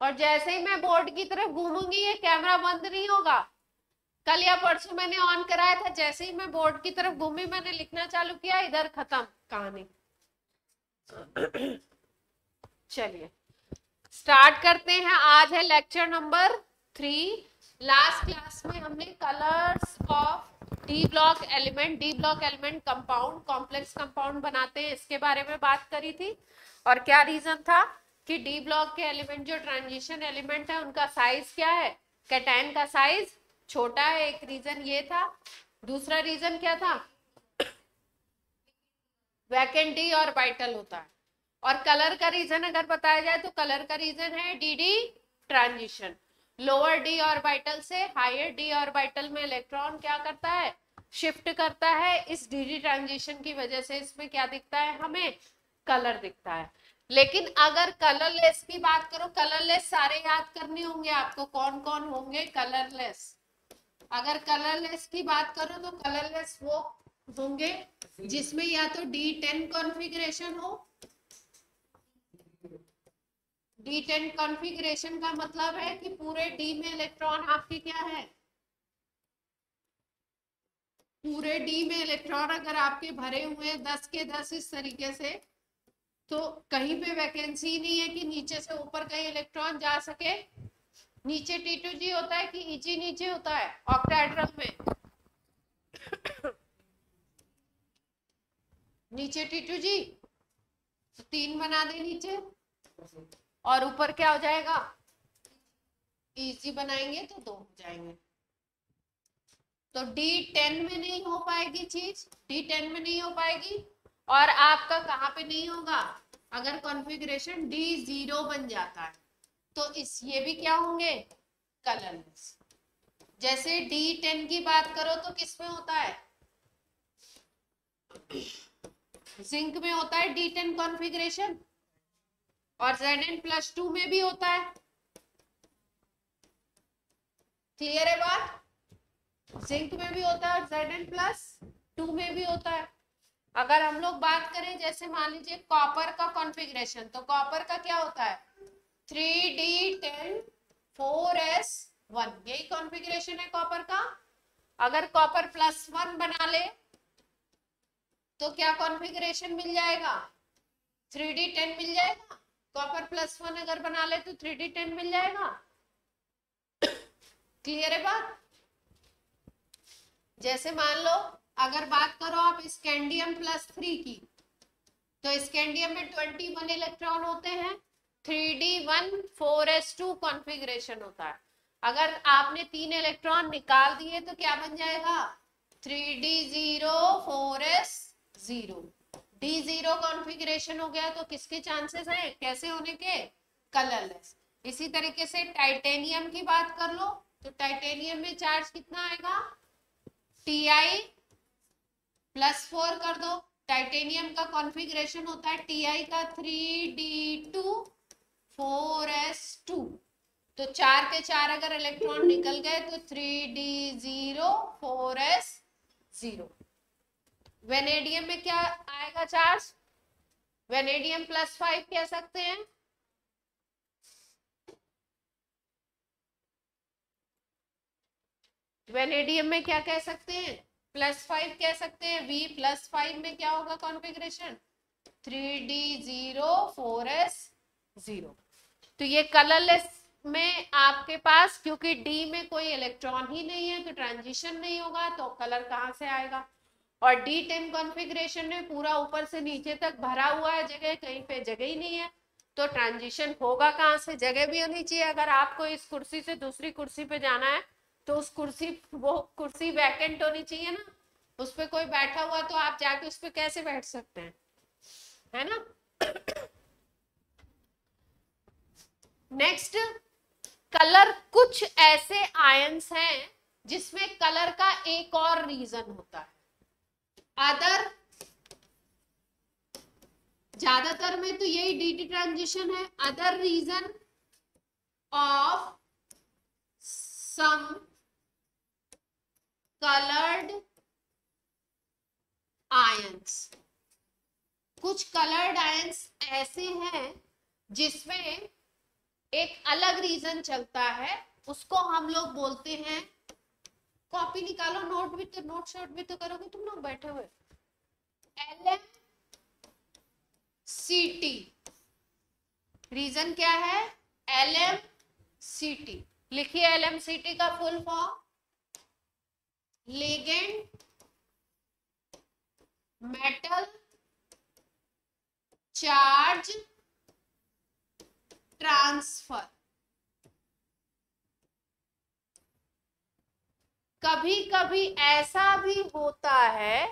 और जैसे ही मैं बोर्ड की तरफ घूमूंगी ये कैमरा बंद नहीं होगा। कल या परसों मैंने ऑन कराया था, जैसे ही मैं बोर्ड की तरफ घूमी मैंने लिखना चालू किया, इधर खत्म कहानी। चलिए स्टार्ट करते हैं। आज है लेक्चर नंबर 3। लास्ट क्लास में हमने colours of D block element, D block element compound, complex compound बनाते हैं, इसके बारे में बात करी थी। और क्या रीजन था कि डी ब्लॉक के एलिमेंट जो ट्रांजिशन एलिमेंट है उनका साइज क्या है, कैटायन का साइज छोटा है, एक रीजन ये था। दूसरा रीजन क्या था, वैकेंट डी और वाइटल होता है। और कलर का रीजन अगर बताया जाए तो कलर का रीजन है D D transition. Lower D orbital से हायर डी ऑर्बिटल में इलेक्ट्रॉन क्या करता है, शिफ्ट करता है। इस डी डी ट्रांजिशन की वजह से इसमें क्या दिखता है, हमें कलर दिखता है। लेकिन अगर कलरलेस की बात करो, कलरलेस सारे याद करने होंगे आपको, कौन कौन होंगे कलरलेस। अगर कलरलेस की बात करो तो कलरलेस वो होंगे जिसमें या तो D10 कॉन्फ़िगरेशन हो। D10 कॉन्फ़िगरेशन का मतलब है कि पूरे D में इलेक्ट्रॉन आपके क्या है, पूरे D में इलेक्ट्रॉन अगर आपके भरे हुए हैं 10 के 10 इस तरीके से, तो कहीं पे वैकेंसी नहीं है कि नीचे से ऊपर कहीं इलेक्ट्रॉन जा सके। नीचे T2G होता है कि EG नीचे होता है ऑक्टाहेड्रल में, नीचे T2G तो 3 बना दे नीचे, और ऊपर क्या हो जाएगा, EG बनाएंगे तो 2 हो जाएंगे। तो D10 में नहीं हो पाएगी चीज, D10 में नहीं हो पाएगी। और आपका कहाँ पे नहीं होगा, अगर कॉन्फ़िगरेशन D0 बन जाता है तो इस ये भी क्या होंगे, कलरलेस। जैसे D10 की बात करो तो किस में होता है, जिंक में होता है D10 कॉन्फ़िगरेशन, और Zn+2 में भी होता है। क्लियर है बात, जिंक में भी होता है और Zn+2 में भी होता है। अगर हम लोग बात करें जैसे मान लीजिए कॉपर का कॉन्फ़िगरेशन, तो कॉपर का क्या होता है 3D10 4s1, यही कॉन्फ़िगरेशन है कॉपर का। अगर कॉपर +1 बना ले तो क्या कॉन्फ़िगरेशन मिल जाएगा, 3D10 मिल जाएगा। कॉपर +1 अगर बना ले तो 3D10 मिल जाएगा। क्लियर है बात। जैसे मान लो अगर बात करो आप स्कैंडियम +3 की, तो स्कैंडियम में 21 इलेक्ट्रॉन होते हैं, 3D1 4s2 कॉन्फ़िगरेशन होता है। अगर आपने 3 इलेक्ट्रॉन निकाल दिए तो क्या बन जाएगा, 3D0 4s0। D0 कॉन्फ़िगरेशन हो गया तो किसके चांसेस है, कैसे होने के, कलरलेस। इसी तरीके से टाइटेनियम की बात कर लो, तो टाइटेनियम में चार्ज कितना आएगा, Ti+4 कर दो। टाइटेनियम का कॉन्फ़िगरेशन होता है Ti का 3D2 4s2, तो 4 के 4 अगर इलेक्ट्रॉन निकल गए तो 3D0 4s0। वेनेडियम में क्या आएगा चार्ज, वेनेडियम +5 कह सकते हैं। वेनेडियम में क्या कह सकते हैं, +5 कह सकते हैं। V+5 में क्या होगा कॉन्फ़िगरेशन, 3D0 4s0। तो ये कलरलेस में आपके पास, क्योंकि D में कोई इलेक्ट्रॉन ही नहीं है तो ट्रांजिशन नहीं होगा, तो कलर कहाँ से आएगा। और D10 कॉन्फ़िगरेशन में पूरा ऊपर से नीचे तक भरा हुआ है जगह, कहीं पे जगह ही नहीं है, तो ट्रांजिशन होगा कहाँ से, जगह भी होनी चाहिए। अगर आपको इस कुर्सी से दूसरी कुर्सी पे जाना है तो उस कुर्सी, वो कुर्सी वैकेंट होनी चाहिए ना, उस पर कोई बैठा हुआ तो आप जाके उस पर कैसे बैठ सकते हैं, है ना। नेक्स्ट, कलर, कुछ ऐसे आयंस हैं जिसमें कलर का एक और रीजन होता है, अदर, ज्यादातर में तो यही डी ट्रांजिशन है। Other reason of some coloured ions, कुछ कलर्ड आयंस ऐसे हैं जिसमें एक अलग रीजन चलता है, उसको हम लोग बोलते हैं, कॉपी निकालो, नोट शॉट भी तो करोगे तुम लोग बैठे हुए, LMCT। रीजन क्या है? LMCT। लिखिए LMCT का full form, ligand metal charge transfer. कभी कभी ऐसा भी होता है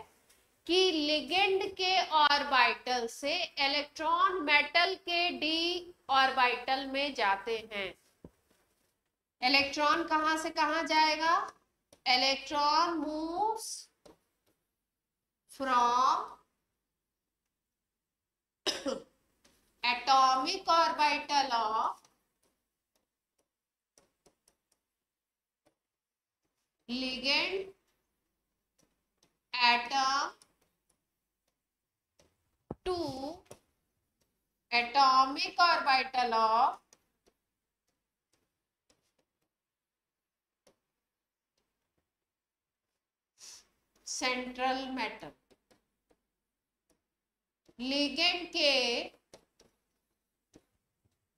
कि लिगेंड के ऑर्बिटल से इलेक्ट्रॉन मेटल के डी ऑर्बिटल में जाते हैं। इलेक्ट्रॉन कहां से कहां जाएगा? Electron moves from atomic orbital of ligand atom to atomic orbital of central metal. Ligand के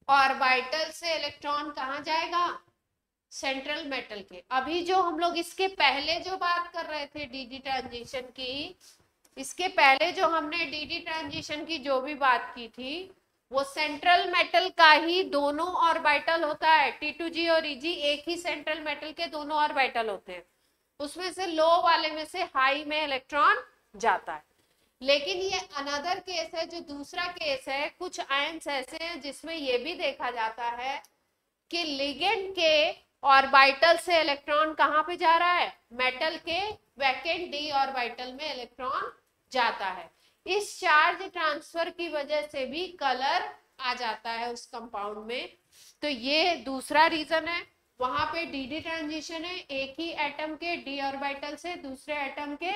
ऑर्बिटल से इलेक्ट्रॉन कहां जाएगा? सेंट्रल मेटल के। अभी जो हम लोग इसके पहले जो बात कर रहे थे डीडी ट्रांजिशन की, इसके पहले जो हमने डीडी ट्रांजिशन की जो भी बात की थी, वो सेंट्रल मेटल का ही दोनों ऑर्बिटल होता है। T2G और EG एक ही सेंट्रल मेटल के दोनों ऑर्बिटल होते हैं। उसमें से लो वाले में से हाई में इलेक्ट्रॉन जाता है। लेकिन ये अनदर केस है, जो दूसरा केस है, कुछ आयंस ऐसे हैं जिसमें ये भी देखा जाता है कि लिगेंड के ऑर्बिटल से इलेक्ट्रॉन कहां पे जा रहा है? मेटल के वैकेंट डी ऑर्बिटल में इलेक्ट्रॉन जाता है। इस चार्ज ट्रांसफर की वजह से भी कलर आ जाता है उस कंपाउंड में। तो ये दूसरा रीजन है। वहां पे डी ट्रांजिशन है, एक ही एटम के डी ऑर्बिटल से दूसरे एटम के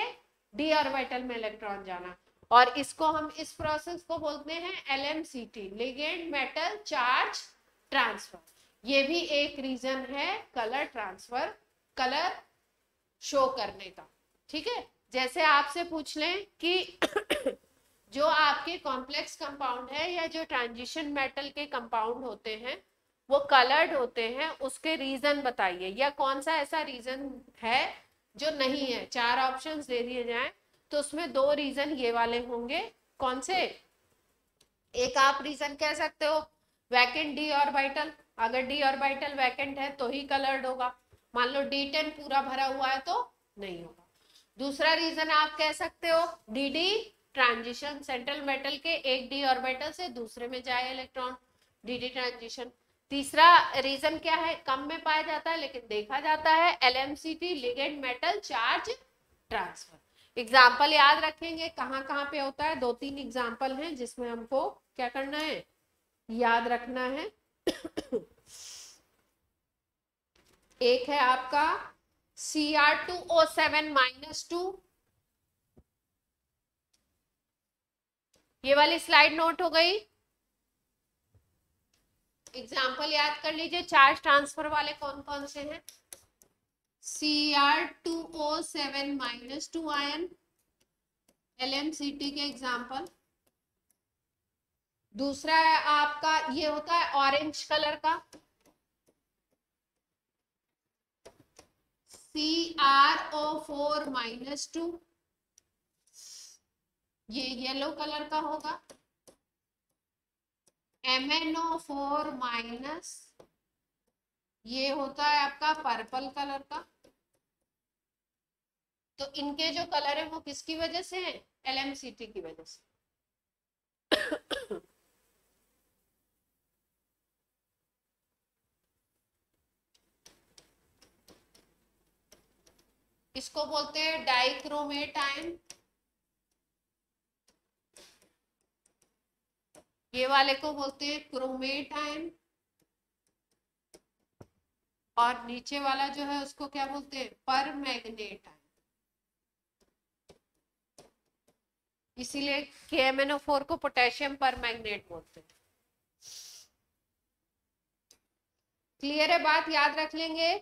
डी ऑर्बिटल में इलेक्ट्रॉन जाना, और इसको हम इस प्रोसेस को बोलते हैं LMCT, ligand metal charge transfer. ये भी एक रीजन है कलर ट्रांसफर, कलर शो करने का। ठीक है, जैसे आपसे पूछ लें कि जो आपके कॉम्प्लेक्स कंपाउंड है या जो ट्रांजिशन मेटल के कंपाउंड होते हैं वो कलर्ड होते हैं, उसके रीजन बताइए, या कौन सा ऐसा रीजन है जो नहीं है। 4 ऑप्शंस दे दिए जाएं तो उसमें 2 रीजन ये वाले होंगे। कौन से? एक आप रीजन कह सकते हो वैकेंट डी ऑर्बिटल, अगर डी ऑर्बिटल वैकेंट है तो ही कलर्ड होगा। मान लो D10 पूरा भरा हुआ है तो नहीं होगा। दूसरा रीजन आप कह सकते हो DD ट्रांजिशन, सेंट्रल मेटल के एक डी ऑर्बिटल से दूसरे में जाए इलेक्ट्रॉन, DD ट्रांजिशन। तीसरा रीजन क्या है? कम में पाया जाता है लेकिन देखा जाता है, LMCT, ligand metal charge transfer. Example याद रखेंगे कहाँ कहाँ पे होता है। 2-3 एग्जाम्पल हैं जिसमें हमको क्या करना है? याद रखना है। एक है आपका Cr2O7-2, ये वाली स्लाइड नोट हो गई। एग्जाम्पल याद कर लीजिए, चार्ज ट्रांसफर वाले कौन कौन से हैं? Cr2O7-2 आयन LMCT के एग्जाम्पल। दूसरा है आपका, ये होता है ऑरेंज कलर का, CrO4-2, ये येलो कलर का होगा। MnO4-, ये होता है आपका पर्पल कलर का। तो इनके जो कलर है वो किसकी वजह से है? LMCT की वजह से। इसको बोलते हैं डाइक्रोमेट आयन। ये वाले को बोलते हैं क्रोमेट आयन, और नीचे वाला जो है उसको क्या बोलते हैं? Permanganate ion. इसीलिए KMnO4 को पोटेशियम परमैंगनेट बोलते हैं। क्लियर है बात, याद रख लेंगे।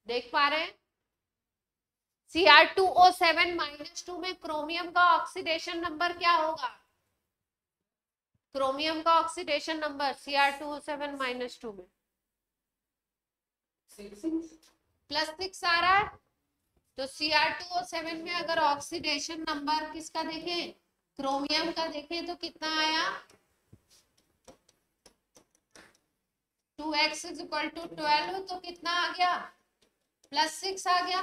देख पा रहे हैं, Cr2O7 -2 में क्रोमियम का ऑक्सीडेशन नंबर क्या होगा? क्रोमियम का ऑक्सीडेशन नंबर Cr2O7 -2 में +6 आ रहा है। तो Cr2O7 में अगर ऑक्सीडेशन नंबर किसका देखें, क्रोमियम का देखें, तो कितना आया? 2x = 12, तो कितना आ गया? +6 आ गया।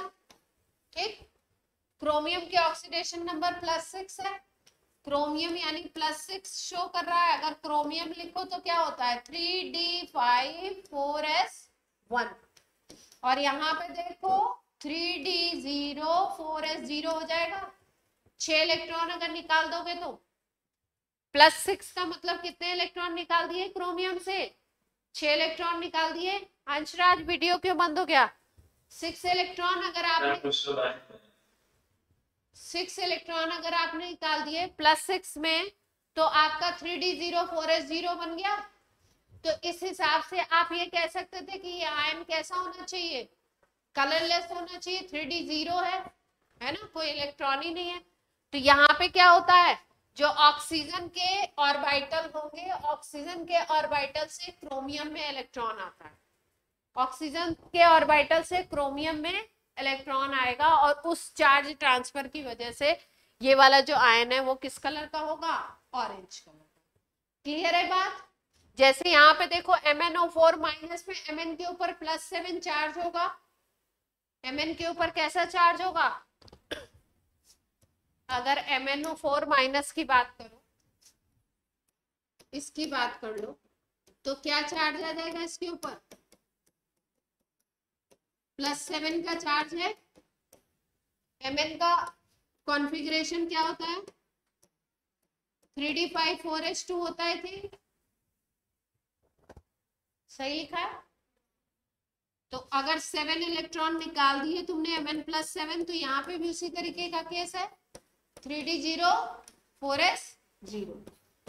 ठीक, क्रोमियम के ऑक्सीडेशन नंबर +6 है, क्रोमियम यानी +6 शो कर रहा है। अगर क्रोमियम लिखो तो क्या होता है? 3d5 4s1। और यहाँ पे देखो 3d0 4s0 हो जाएगा। 6 इलेक्ट्रॉन अगर निकाल दोगे तो +6 का मतलब कितने इलेक्ट्रॉन निकाल दिए क्रोमियम से? 6 इलेक्ट्रॉन निकाल दिए। अंशराज वीडियो क्यों बंद हो गया? 6 इलेक्ट्रॉन अगर आपने 6 इलेक्ट्रॉन अगर आपने निकाल दिए +6 में, तो आपका 3d0 4s0 बन गया। तो इस हिसाब से आप ये कह सकते थे कि ये आयन कैसा होना चाहिए? कलरलेस होना चाहिए। 3d0 है ना, कोई इलेक्ट्रॉन ही नहीं है। तो यहाँ पे क्या होता है, जो ऑक्सीजन के ऑर्बिटल होंगे, ऑक्सीजन के ऑर्बिटल से क्रोमियम में इलेक्ट्रॉन आता है, ऑक्सीजन के ऑर्बिटल से क्रोमियम में इलेक्ट्रॉन आएगा, और उस चार्ज ट्रांसफर की वजह से ये वाला जो आयन है वो किस कलर का होगा? ऑरेंज कलर का। क्लियर है बात? जैसे यहाँ पे देखो MnO4 माइनस में Mn के ऊपर +7 चार्ज होगा। Mn के ऊपर कैसा चार्ज होगा? अगर MnO4 माइनस की बात करो, इसकी बात कर लो, तो क्या चार्ज आ जाएगा इसके ऊपर? +7 का चार्ज है। Mn का कॉन्फ़िगरेशन क्या होता है? 3d5 4s2 होता है। थी सही लिखा है। तो अगर 7 इलेक्ट्रॉन निकाल दिए तुमने Mn +7, तो यहाँ पे भी उसी तरीके का केस है, 3d0 4s0।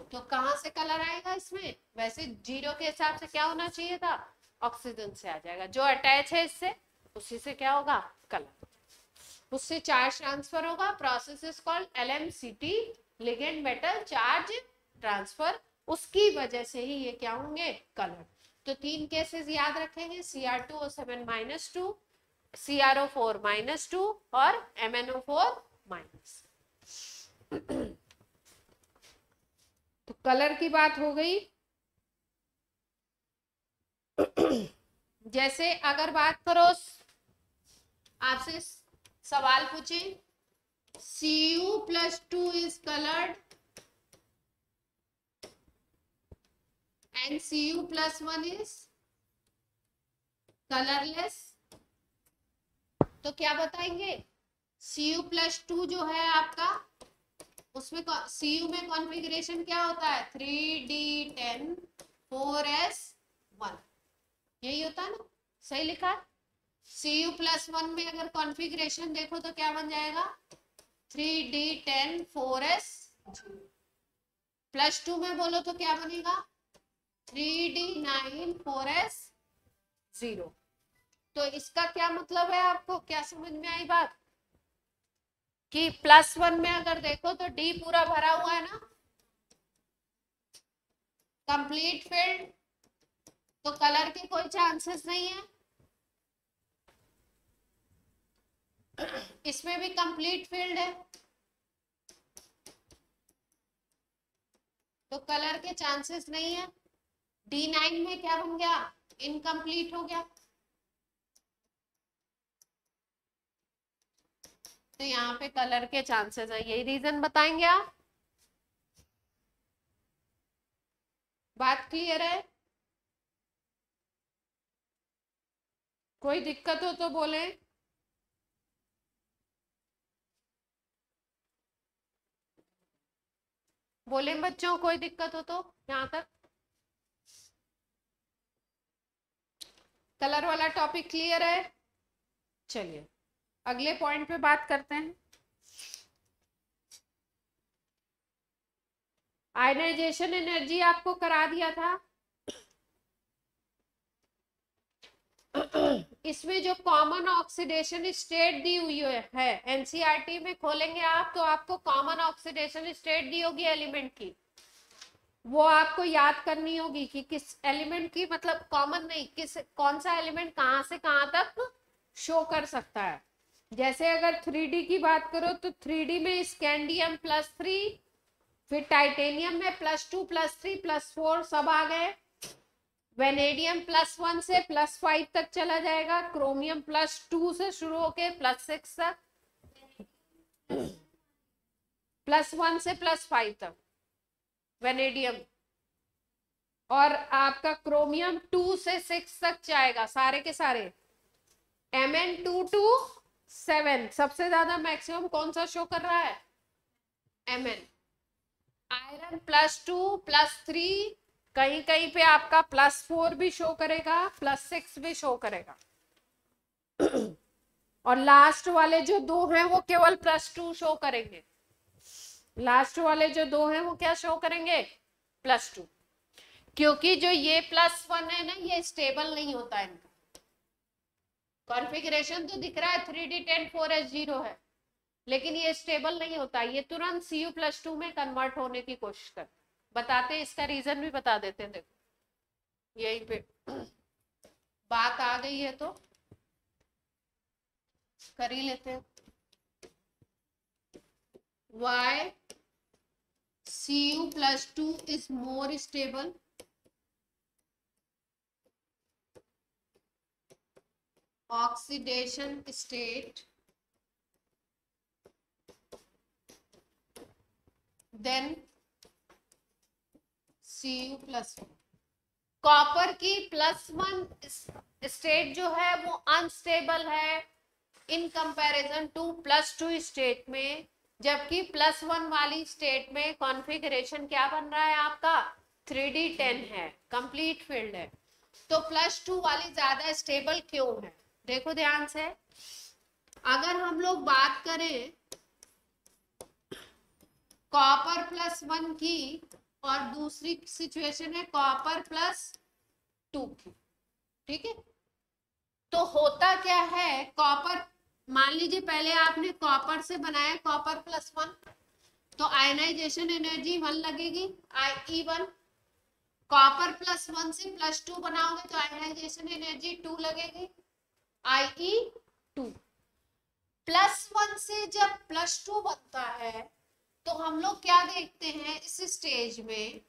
तो कहां से कलर आएगा इसमें? वैसे 0 के हिसाब से क्या होना चाहिए था? ऑक्सीजन से आ जाएगा। जो अटैच है इससे, उसी से क्या होगा? कलर, उससे चार्ज ट्रांसफर होगा। Process is called LMCT, ligand metal charge transfer. उसकी वजह से ही ये क्या होंगे? कलर। तो 3 केसेस याद रखेंगे, Cr2O7 -2, CrO4 -2 और MnO4 माइनस। तो कलर की बात हो गई। जैसे अगर बात करो, आपसे सवाल पूछे Cu+2 is colored and Cu+1 is colorless, तो क्या बताएंगे? Cu+2 जो है आपका, उसमें Cu में कॉन्फ़िगरेशन क्या होता है? 3d10 4s1, यही होता है ना? सही लिखा है। Cu+1 में अगर कॉन्फ़िगरेशन देखो तो क्या बन जाएगा? 3d10 4s0। +2 में बोलो तो क्या बनेगा? 3d9 4s0। तो इसका क्या मतलब है? आपको क्या समझ में आई बात? कि +1 में अगर देखो तो D पूरा भरा हुआ है ना, कंप्लीट फील्ड, तो कलर के कोई चांसेस नहीं है। इसमें भी कंप्लीट फील्ड है, तो कलर के चांसेस नहीं है। D9 में क्या बन गया? इनकम्प्लीट हो गया। तो यहाँ पे कलर के चांसेस है, यही रीजन बताएंगे आप। बात क्लियर है? कोई दिक्कत हो तो बोले। बोले बच्चों, कोई दिक्कत हो तो यहाँ तक। कलर वाला टॉपिक क्लियर है? चलिए अगले पॉइंट पे बात करते हैं। आयनाइजेशन एनर्जी आपको करा दिया था। इसमें जो कॉमन ऑक्सीडेशन स्टेट दी हुई है, एनसीईआरटी में खोलेंगे आप तो आपको कॉमन ऑक्सीडेशन स्टेट दी होगी एलिमेंट की, वो आपको याद करनी होगी कि किस एलिमेंट की, मतलब कॉमन नहीं, किस कौन सा एलिमेंट कहां से कहां तक शो कर सकता है। जैसे अगर 3D की बात करो तो 3D में स्कैंडियम +3, फिर टाइटेनियम में +2 +3 +4 सब आ गए। वेनेडियम +1 से +5 तक चला जाएगा। क्रोमियम +2 से शुरू होके +6 तक, +1 से +5 तक वेनेडियम। और आपका क्रोमियम 2 से 6 तक जाएगा सारे के सारे। Mn2 to 7 सबसे ज्यादा मैक्सिमम कौन सा शो कर रहा है? Mn। आयरन +2 +3, कहीं कहीं पे आपका +4 भी शो करेगा, +6 भी शो करेगा। और लास्ट वाले जो दो हैं वो केवल +2 शो करेंगे। लास्ट वाले जो दो हैं वो क्या शो करेंगे? +2। क्योंकि जो ये +1 है ना, ये स्टेबल नहीं होता इनका कॉन्फ़िगरेशन। तो दिख रहा है 3D10 4s0 है, लेकिन ये स्टेबल नहीं होता, ये तुरंत Cu+2 में कन्वर्ट होने की कोशिश करते। बताते हैं, इसका रीजन भी बता देते हैं। देखो यहीं पे बात आ गई है तो कर ही लेते हैं। Why Cu+2 is more stable? Oxidation state then Cu+1। Copper की +1 स्टेट जो है वो अनस्टेबल है इन कंपैरिजन टू +2 स्टेट में, जबकि +1 वाली स्टेट में कॉन्फ़िगरेशन क्या बन रहा है आपका? 3D10 है, कंप्लीट फील्ड है। तो +2 वाली ज्यादा स्टेबल क्यों है? देखो ध्यान से, अगर हम लोग बात करें कॉपर +1 की और दूसरी सिचुएशन है कॉपर +2 की, ठीक है? तो होता क्या है, कॉपर मान लीजिए पहले आपने कॉपर से बनाया कॉपर +1, तो आयनाइजेशन एनर्जी 1 लगेगी, E1। कॉपर +1 से +2 बनाओगे तो आयनाइजेशन एनर्जी 2 लगेगी, IE2। +1 से जब +2 बनता है तो हम लोग क्या देखते हैं इस स्टेज में,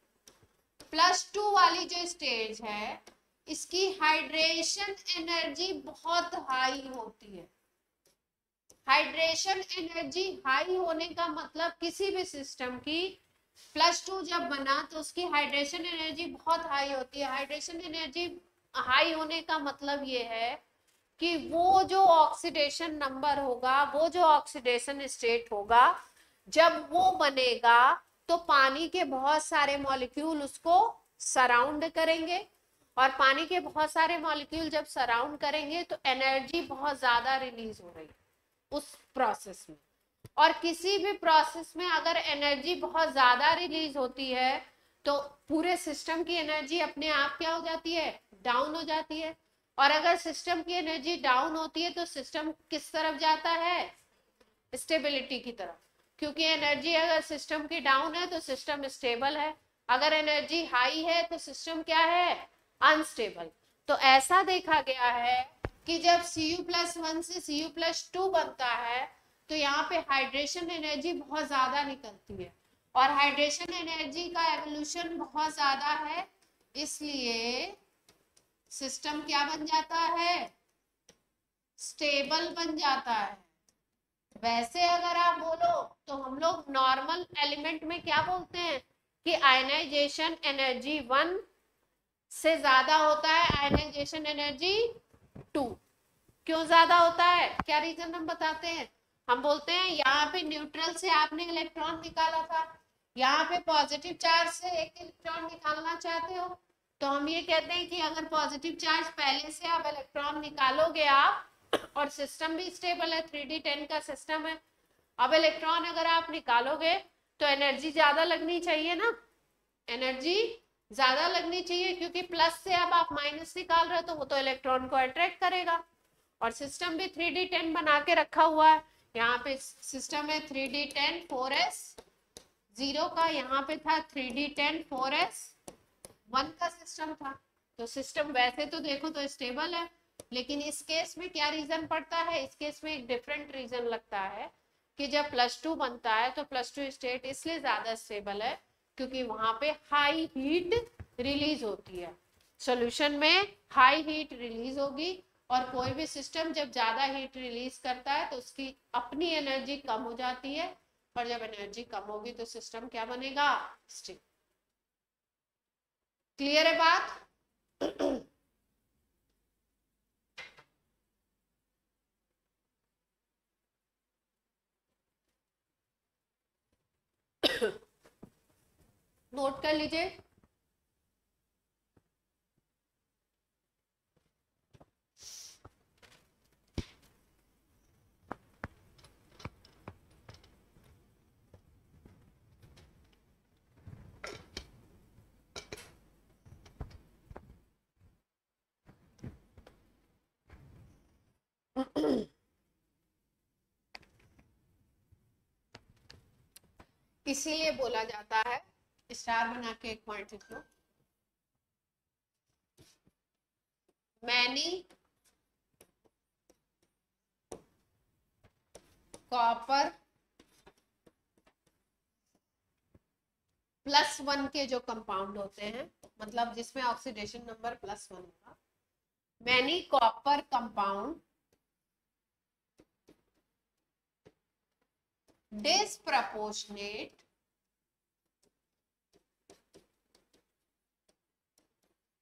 +2 वाली जो स्टेज है इसकी हाइड्रेशन एनर्जी बहुत हाई होती है। हाइड्रेशन एनर्जी हाई होने का मतलब किसी भी सिस्टम की +2 जब बना तो उसकी हाइड्रेशन एनर्जी बहुत हाई होती है। हाइड्रेशन एनर्जी हाई होने का मतलब ये है कि वो जो ऑक्सीडेशन नंबर होगा, वो जो ऑक्सीडेशन स्टेट होगा, जब वो बनेगा तो पानी के बहुत सारे मॉलिक्यूल उसको सराउंड करेंगे, और पानी के बहुत सारे मॉलिक्यूल जब सराउंड करेंगे तो एनर्जी बहुत ज्यादा रिलीज हो रही है उस प्रोसेस में। और किसी भी प्रोसेस में अगर एनर्जी बहुत ज्यादा रिलीज होती है तो पूरे सिस्टम की एनर्जी अपने आप क्या हो जाती है? डाउन हो जाती है। और अगर सिस्टम की एनर्जी डाउन होती है तो सिस्टम किस तरफ जाता है? स्टेबिलिटी की तरफ। क्योंकि एनर्जी अगर सिस्टम की डाउन है तो सिस्टम स्टेबल है, अगर एनर्जी हाई है तो सिस्टम क्या है? अनस्टेबल। तो ऐसा देखा गया है कि जब Cu+1 से Cu+2 बनता है तो यहाँ पे हाइड्रेशन एनर्जी बहुत ज्यादा निकलती है, और हाइड्रेशन एनर्जी का एवोल्यूशन बहुत ज्यादा है, इसलिए सिस्टम क्या बन जाता है? स्टेबल बन जाता है। वैसे अगर आप बोलो तो हम लोग नॉर्मल एलिमेंट में क्या बोलते हैं कि आयनाइजेशन एनर्जी 1 से ज्यादा होता है आयनाइजेशन एनर्जी 2। क्यों ज्यादा होता है? क्या रीजन हम बताते हैं? हम बोलते हैं यहाँ पे न्यूट्रल से आपने इलेक्ट्रॉन निकाला था, यहाँ पे पॉजिटिव चार्ज से एक इलेक्ट्रॉन निकालना चाहते हो, तो हम ये कहते हैं कि अगर पॉजिटिव चार्ज पहले से आप इलेक्ट्रॉन निकालोगे आप, और सिस्टम भी स्टेबल है, 3D10 का सिस्टम है, अब इलेक्ट्रॉन अगर आप निकालोगे तो एनर्जी ज्यादा लगनी चाहिए ना, एनर्जी ज्यादा लगनी चाहिए, क्योंकि प्लस से अब आप माइनस निकाल रहे हो तो वो तो इलेक्ट्रॉन को अट्रैक्ट करेगा। और सिस्टम भी 3D10 बना के रखा हुआ है। यहाँ पे सिस्टम है 3D10 4s0 का, यहाँ पे था 3D10 4s1 का सिस्टम था। तो सिस्टम वैसे तो देखो तो स्टेबल है, लेकिन इस केस में क्या रीजन पड़ता है, इस केस में एक डिफरेंट रीजन लगता है कि जब +2 बनता है तो +2 स्टेट इसलिए ज्यादा स्टेबल है क्योंकि वहां पे हाई हीट रिलीज होती है। सॉल्यूशन में हाई हीट रिलीज होगी, और कोई भी सिस्टम जब ज्यादा हीट रिलीज करता है तो उसकी अपनी एनर्जी कम हो जाती है, और जब एनर्जी कम होगी तो सिस्टम क्या बनेगा, स्टेबल। क्लियर है बात? नोट कर लीजिए। इसीलिए बोला जाता है, स्टार बना के एक पॉइंट लिख लो, मैनी कॉपर +1 के जो कंपाउंड होते हैं, मतलब जिसमें ऑक्सीडेशन नंबर +1 होगा, many copper compound disproportionate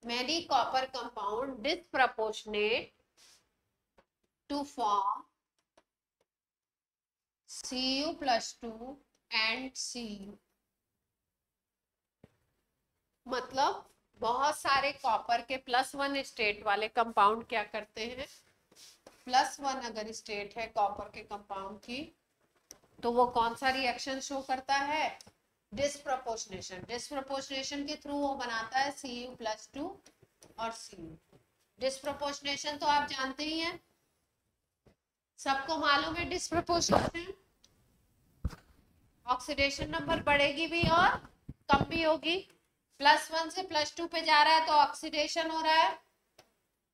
many copper compound disproportionate to form Cu+2 and Cu। मतलब बहुत सारे कॉपर के +1 स्टेट वाले कंपाउंड क्या करते हैं, +1 अगर स्टेट है कॉपर के कंपाउंड की, तो वो कौन सा रिएक्शन शो करता है, डिस्प्रोपोर्शनेशन। डिस्प्रोपोर्शनेशन के थ्रू वो बनाता है Cu+2 और Cu। डिस्प्रोपोर्शनेशन तो आप जानते ही हैं, सबको मालूम है डिस्प्रोपोर्शनेशन। ऑक्सीडेशन नंबर बढ़ेगी भी और कम भी होगी। +1 से +2 पे जा रहा है तो ऑक्सीडेशन हो रहा है,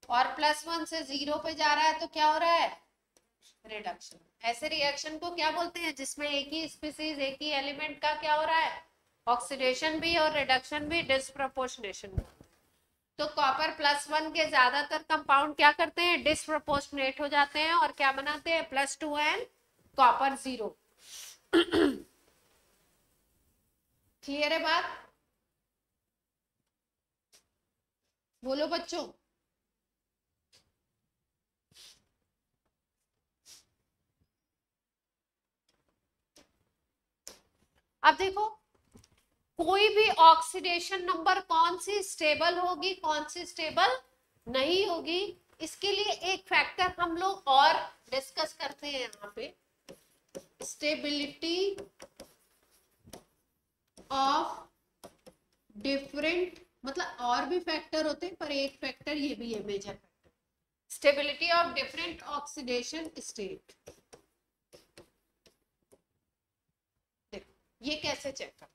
और +1 से 0 पे जा रहा है तो क्या हो रहा है, रिडक्शन। ऐसे रिएक्शन को क्या बोलते हैं, जिसमें एक ही स्पीसीज एक ही एलिमेंट का क्या हो रहा है, ऑक्सीडेशन भी और रिडक्शन भी, डिस्प्रोपोर्शनेशन। तो कॉपर +1 के ज्यादातर कंपाउंड क्या करते हैं, डिस्प्रोपोर्शनेट हो जाते हैं और क्या बनाते हैं, +2 एंड कॉपर 0। क्लियर है बात? बोलो बच्चों। अब देखो, कोई भी ऑक्सीडेशन नंबर कौन सी स्टेबल होगी, कौन सी स्टेबल नहीं होगी, इसके लिए एक फैक्टर हम लोग और डिस्कस करते हैं यहाँ पे, स्टेबिलिटी ऑफ डिफरेंट, मतलब और भी फैक्टर होते हैं पर एक फैक्टर ये भी है major factor, stability of different oxidation state. देखो ये कैसे चेक करते,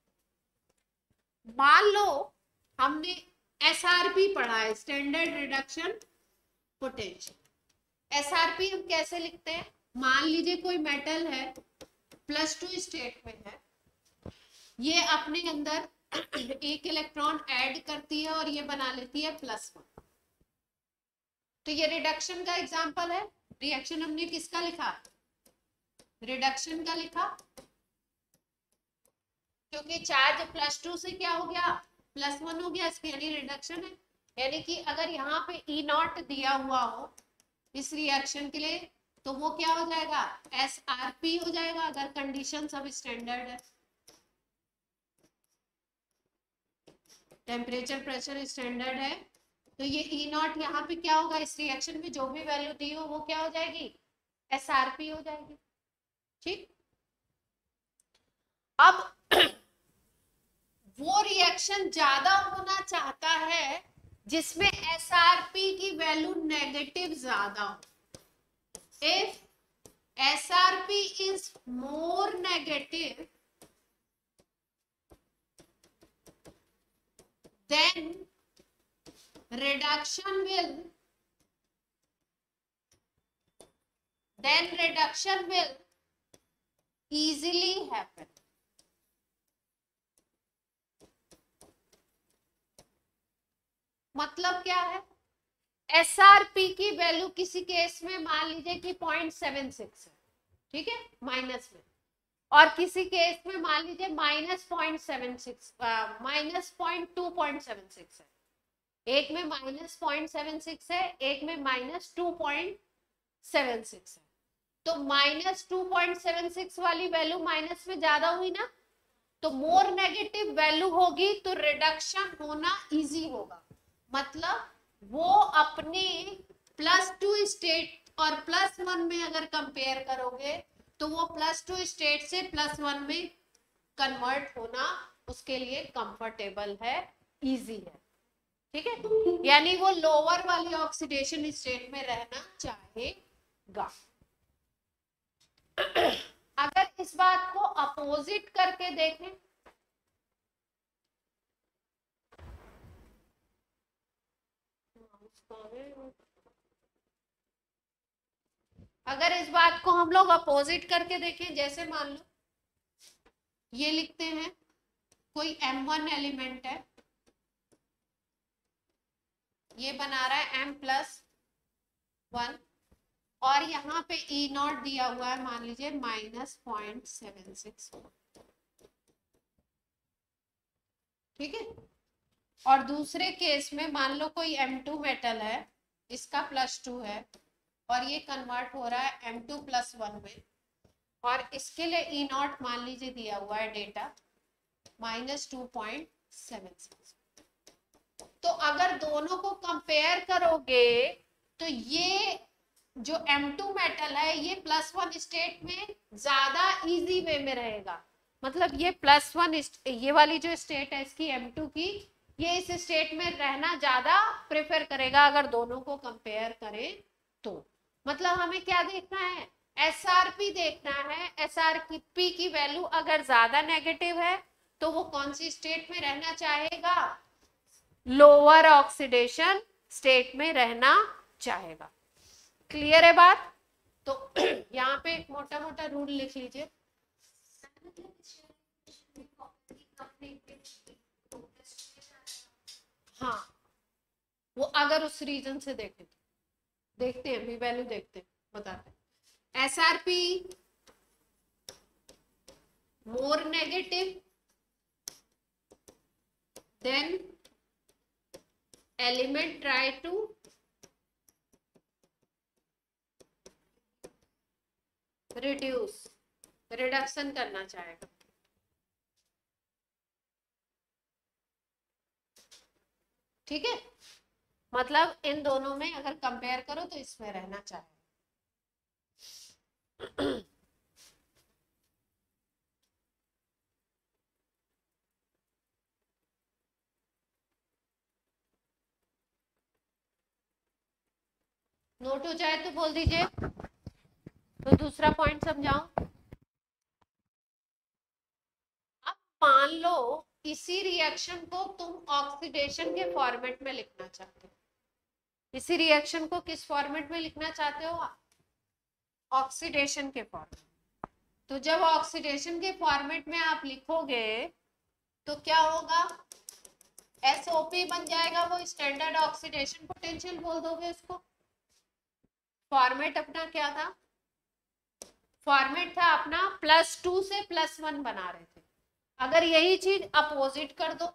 मान लो हमने SRP पढ़ा है, स्टैंडर्ड रिडक्शन पोटेंशियल। SRP हम कैसे लिखते हैं, मान लीजिए कोई मेटल है +2 स्टेट में है, ये अपने अंदर एक इलेक्ट्रॉन ऐड करती है और ये बना लेती है +1, तो ये रिडक्शन का एग्जांपल है। रिएक्शन हमने किसका लिखा, रिडक्शन का लिखा, क्योंकि चार्ज +2 से क्या हो गया, +1 हो गया, इसकी यानी रिडक्शन है। यानी कि अगर यहाँ पे E0 दिया हुआ हो इस रिएक्शन के लिए, तो वो क्या हो जाएगा, SRP हो जाएगा, अगर कंडीशन सब स्टैंडर्ड है, टेम्परेचर प्रेशर स्टैंडर्ड है, तो ये E0 यहाँ पे क्या होगा, इस रिएक्शन में जो भी वैल्यू दी हो वो क्या हो जाएगी, SRP हो जाएगी। ठीक, अब वो रिएक्शन रिएक्शन ज्यादा होना चाहता है जिसमें एसआरपी की वैल्यू नेगेटिव ज्यादा हो, if SRP is more negative then reduction will easily happen. मतलब क्या है, एसआरपी की वैल्यू किसी केस में मान लीजिए कि 0.76 है, ठीक है, माइनस में, और किसी केस में मान लीजिए -0.76 -2.76 है, एक में -0.76 है, एक में -2.76 है। तो -2.76 वाली वैल्यू माइनस में ज्यादा हुई ना, तो मोर नेगेटिव वैल्यू होगी तो रिडक्शन होना इजी होगा। मतलब वो अपने +2 स्टेट और +1 में अगर कंपेयर करोगे तो वो +2 स्टेट से +1 में कन्वर्ट होना उसके लिए कंफर्टेबल है, इजी है, ठीक है। यानी वो लोअर वाली ऑक्सीडेशन स्टेट में रहना चाहेगा। अगर इस बात को अपोजिट करके देखें, अगर इस बात को हम लोग अपोजिट करके देखें, जैसे मान लो ये लिखते हैं कोई M1 एलिमेंट है, ये बना रहा है M+1 और यहाँ पे E0 दिया हुआ है, मान लीजिए -0.76, ठीक है। और दूसरे केस में मान लो कोई M2 मेटल है, इसका +2 है और ये कन्वर्ट हो रहा है M2+1 में, और इसके लिए E0 मान लीजिए दिया हुआ है डेटा -2.76। तो अगर दोनों को कंपेयर करोगे तो ये जो M2 मेटल है ये +1 स्टेट में ज्यादा इजी वे में रहेगा। मतलब ये +1 ये वाली जो स्टेट है इसकी M2 की, ये इस स्टेट में रहना ज्यादा प्रेफर करेगा अगर दोनों को कंपेयर करें तो। मतलब हमें क्या देखना है, एसआरपी देखना है। एसआरपी की वैल्यू अगर ज्यादा नेगेटिव है तो वो कौन सी स्टेट में रहना चाहेगा, लोअर ऑक्सीडेशन स्टेट में रहना चाहेगा। क्लियर है बात। तो यहाँ पे एक मोटा मोटा रूल लिख लीजिए। हाँ, वो अगर उस रीजन से देखें, देखते हैं भी वैल्यू, देखते हैं, बताते हैं। SRP more negative than element try to reduce, reduction करना चाहेगा। ठीक है, मतलब इन दोनों में अगर कंपेयर करो तो इसमें रहना चाहेगा। नोट हो जाए तो बोल दीजिए, तो दूसरा पॉइंट समझाऊं। अब मान लो इसी रिएक्शन को तुम ऑक्सीडेशन के फॉर्मेट में लिखना चाहते हो। इसी रिएक्शन को किस फॉर्मेट में लिखना चाहते हो, ऑक्सीडेशन के फॉर्मेट। तो जब ऑक्सीडेशन के फॉर्मेट में आप लिखोगे तो क्या होगा, SOP बन जाएगा, वो स्टैंडर्ड ऑक्सीडेशन पोटेंशियल बोल दोगे उसको। फॉर्मेट अपना क्या था, फॉर्मेट था अपना +2 से +1 बना रहे थे। अगर यही चीज अपोजिट कर दो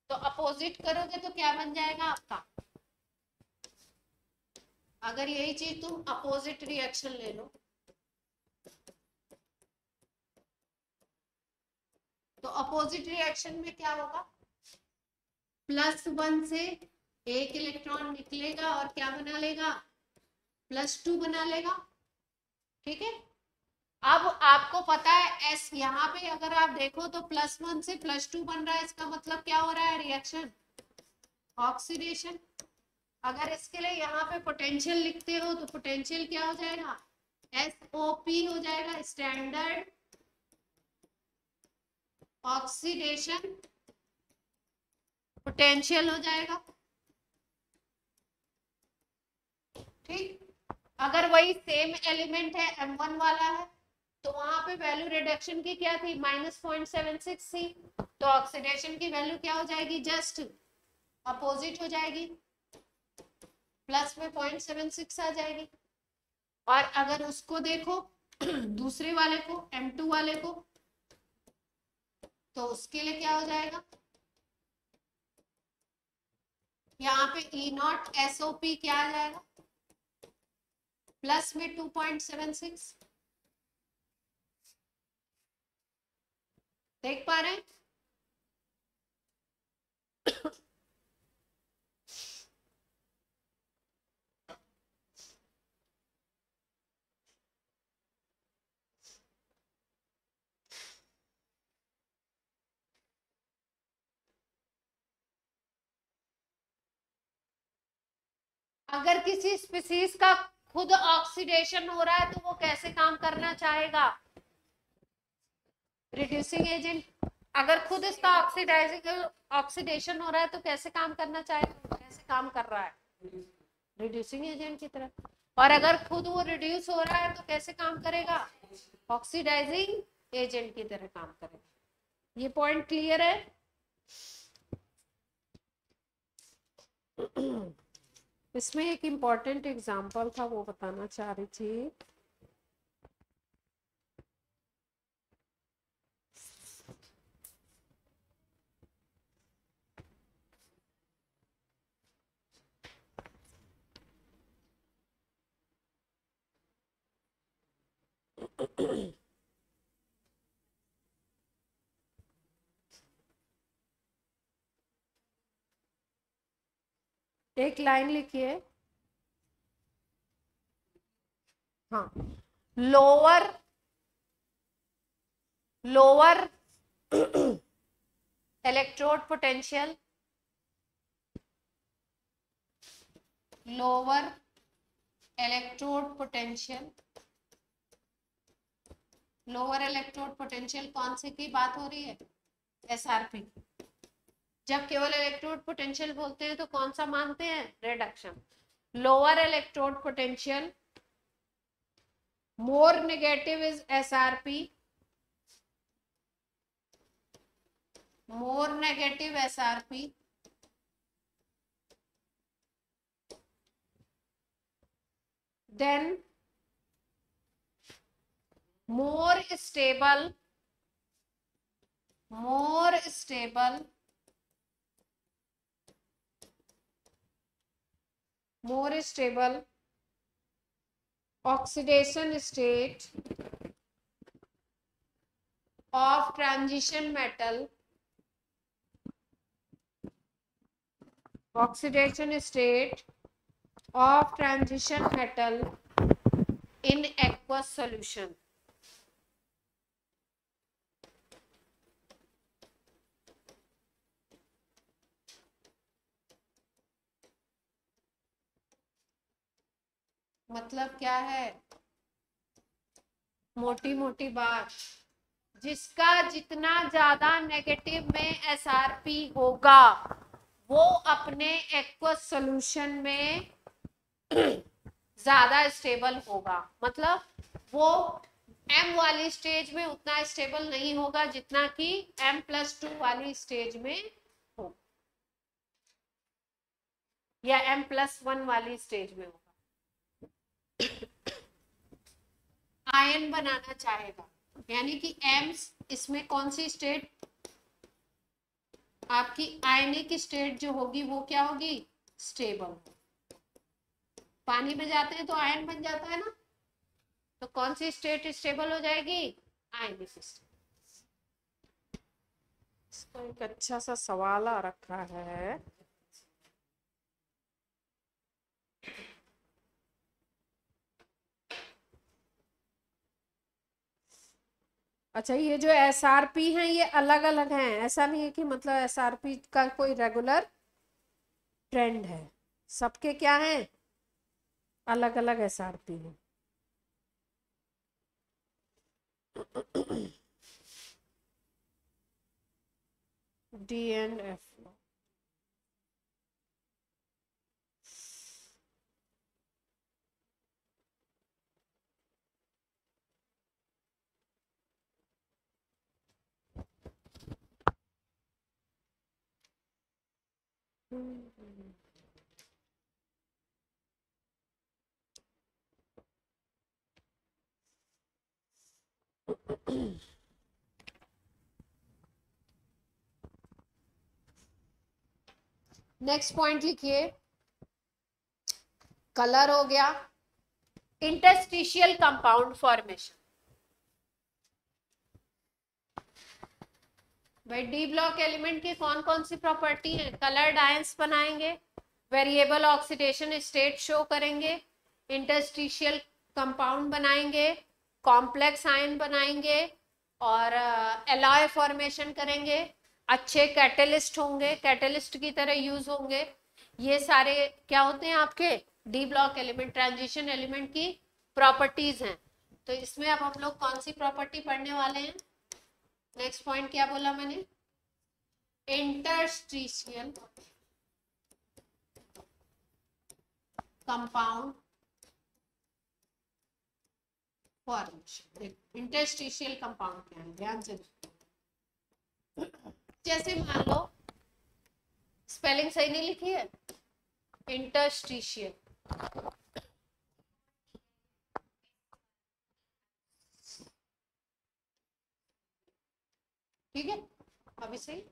तो अपोजिट करोगे तो क्या बन जाएगा आपका, अगर यही चीज तुम अपोजिट रिएक्शन ले लो तो अपोजिट रिएक्शन में क्या होगा, +1 से एक इलेक्ट्रॉन निकलेगा और क्या बना लेगा, +2 बना लेगा। ठीक है, अब आपको पता है एस, यहाँ पे अगर आप देखो तो +1 से +2 बन रहा है, इसका मतलब क्या हो रहा है, रिएक्शन ऑक्सीडेशन। अगर इसके लिए यहाँ पे पोटेंशियल लिखते हो तो पोटेंशियल क्या हो जाएगा, SOP हो जाएगा, स्टैंडर्ड ऑक्सीडेशन पोटेंशियल हो जाएगा। ठीक, अगर वही सेम एलिमेंट है M1 वाला है तो वहां पे वैल्यू रिडक्शन की क्या थी, -0.76 थी, तो ऑक्सीडेशन की वैल्यू क्या हो जाएगी, जस्ट अपोजिट हो जाएगी, प्लस में 0.76 आ जाएगी। और अगर उसको देखो दूसरे वाले को, M2 वाले को, तो उसके लिए क्या हो जाएगा, यहाँ पे E0SOP क्या आ जाएगा, प्लस में 2.76। देख पा रहे हैं? अगर किसी स्पीसीज का खुद ऑक्सीडेशन हो रहा है तो वो कैसे काम करना चाहेगा, रिड्यूसिंग एजेंट। अगर खुद इसका ऑक्सीडाइजिंग ऑक्सीडेशन हो रहा है तो कैसे काम करना चाहेगा, कैसे काम कर रहा है, रिड्यूसिंग एजेंट की तरह। और अगर खुद वो रिड्यूस हो रहा है तो कैसे काम करेगा, ऑक्सीडाइजिंग एजेंट की तरह काम करेगा। ये पॉइंट क्लियर है? इसमें एक इम्पॉर्टेंट एग्जांपल था, वो बताना चाह रही थी। एक लाइन लिखिए, हाँ, lower electrode potential, lower electrode potential, lower electrode potential कौन से की बात हो रही है, SRP। जब केवल इलेक्ट्रोड पोटेंशियल बोलते हैं तो कौन सा मानते हैं, reduction. Lower electrode potential, more negative is SRP, more negative SRP, then more stable oxidation state of transition metal, oxidation state of transition metal in aqueous solution। मतलब क्या है, मोटी मोटी बात, जिसका जितना ज्यादा नेगेटिव में SRP होगा वो अपने एक्वस सॉल्यूशन में ज्यादा स्टेबल होगा। मतलब वो M वाली स्टेज में उतना स्टेबल नहीं होगा जितना कि M+2 वाली स्टेज में हो, या M+1 वाली स्टेज में होगा। आयन बनाना चाहेगा, यानी कि M इसमें कौन सी स्टेट, आपकी आयनिक स्टेट जो होगी वो क्या होगी, स्टेबल। पानी में जाते हैं तो आयन बन जाता है ना, तो कौन सी स्टेट स्टेबल हो जाएगी, आयनिक स्टेट। इसका एक अच्छा सा सवाल आ रखा है, अच्छा, ये जो एसआरपी हैं ये अलग अलग हैं, ऐसा नहीं है कि मतलब एसआरपी का कोई रेगुलर ट्रेंड है, सबके क्या है, अलग अलग एसआरपी है। D and F. Next point लिखिए, कलर हो गया, इंटरस्टिशियल कंपाउंड फॉर्मेशन। भाई डी ब्लॉक एलिमेंट की कौन कौन सी प्रॉपर्टी है, कलर्ड आयंस बनाएंगे, वेरिएबल ऑक्सीडेशन स्टेट शो करेंगे, इंटरस्टिशियल कंपाउंड बनाएंगे, कॉम्प्लेक्स आयन बनाएंगे और एलॉय फॉर्मेशन करेंगे, अच्छे कैटलिस्ट होंगे, कैटलिस्ट की तरह यूज होंगे। ये सारे क्या होते हैं आपके D block element, transition element की प्रॉपर्टीज हैं। तो इसमें अब हम लोग कौन सी प्रॉपर्टी पढ़ने वाले हैं, नेक्स्ट पॉइंट क्या बोला मैंने, interstitial compound formation. Interstitial compound क्या है, ध्यान से जैसे मान लो, स्पेलिंग सही नहीं लिखी है, इंटरस्टिशियल, ठीक है, अभी सही,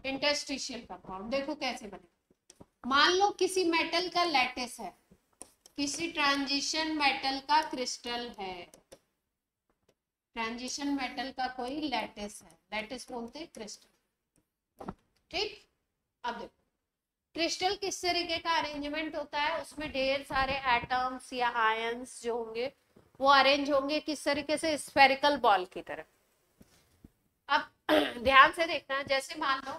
इंटरस्टिशियल कंपाउंड देखो कैसे बने। मान लो किसी मेटल का लैटिस है, किसी ट्रांजिशन मेटल का क्रिस्टल है, ट्रांजिशन मेटल का कोई लैटिस है, लैटिस बोलते हैं क्रिस्टल, ठीक। अब देखो क्रिस्टल किस तरीके का अरेंजमेंट होता है, उसमें ढेर सारे एटम्स या आयंस जो होंगे वो अरेंज होंगे किस तरीके से, स्फेरिकल बॉल की तरह। अब ध्यान से देखना, जैसे मान लो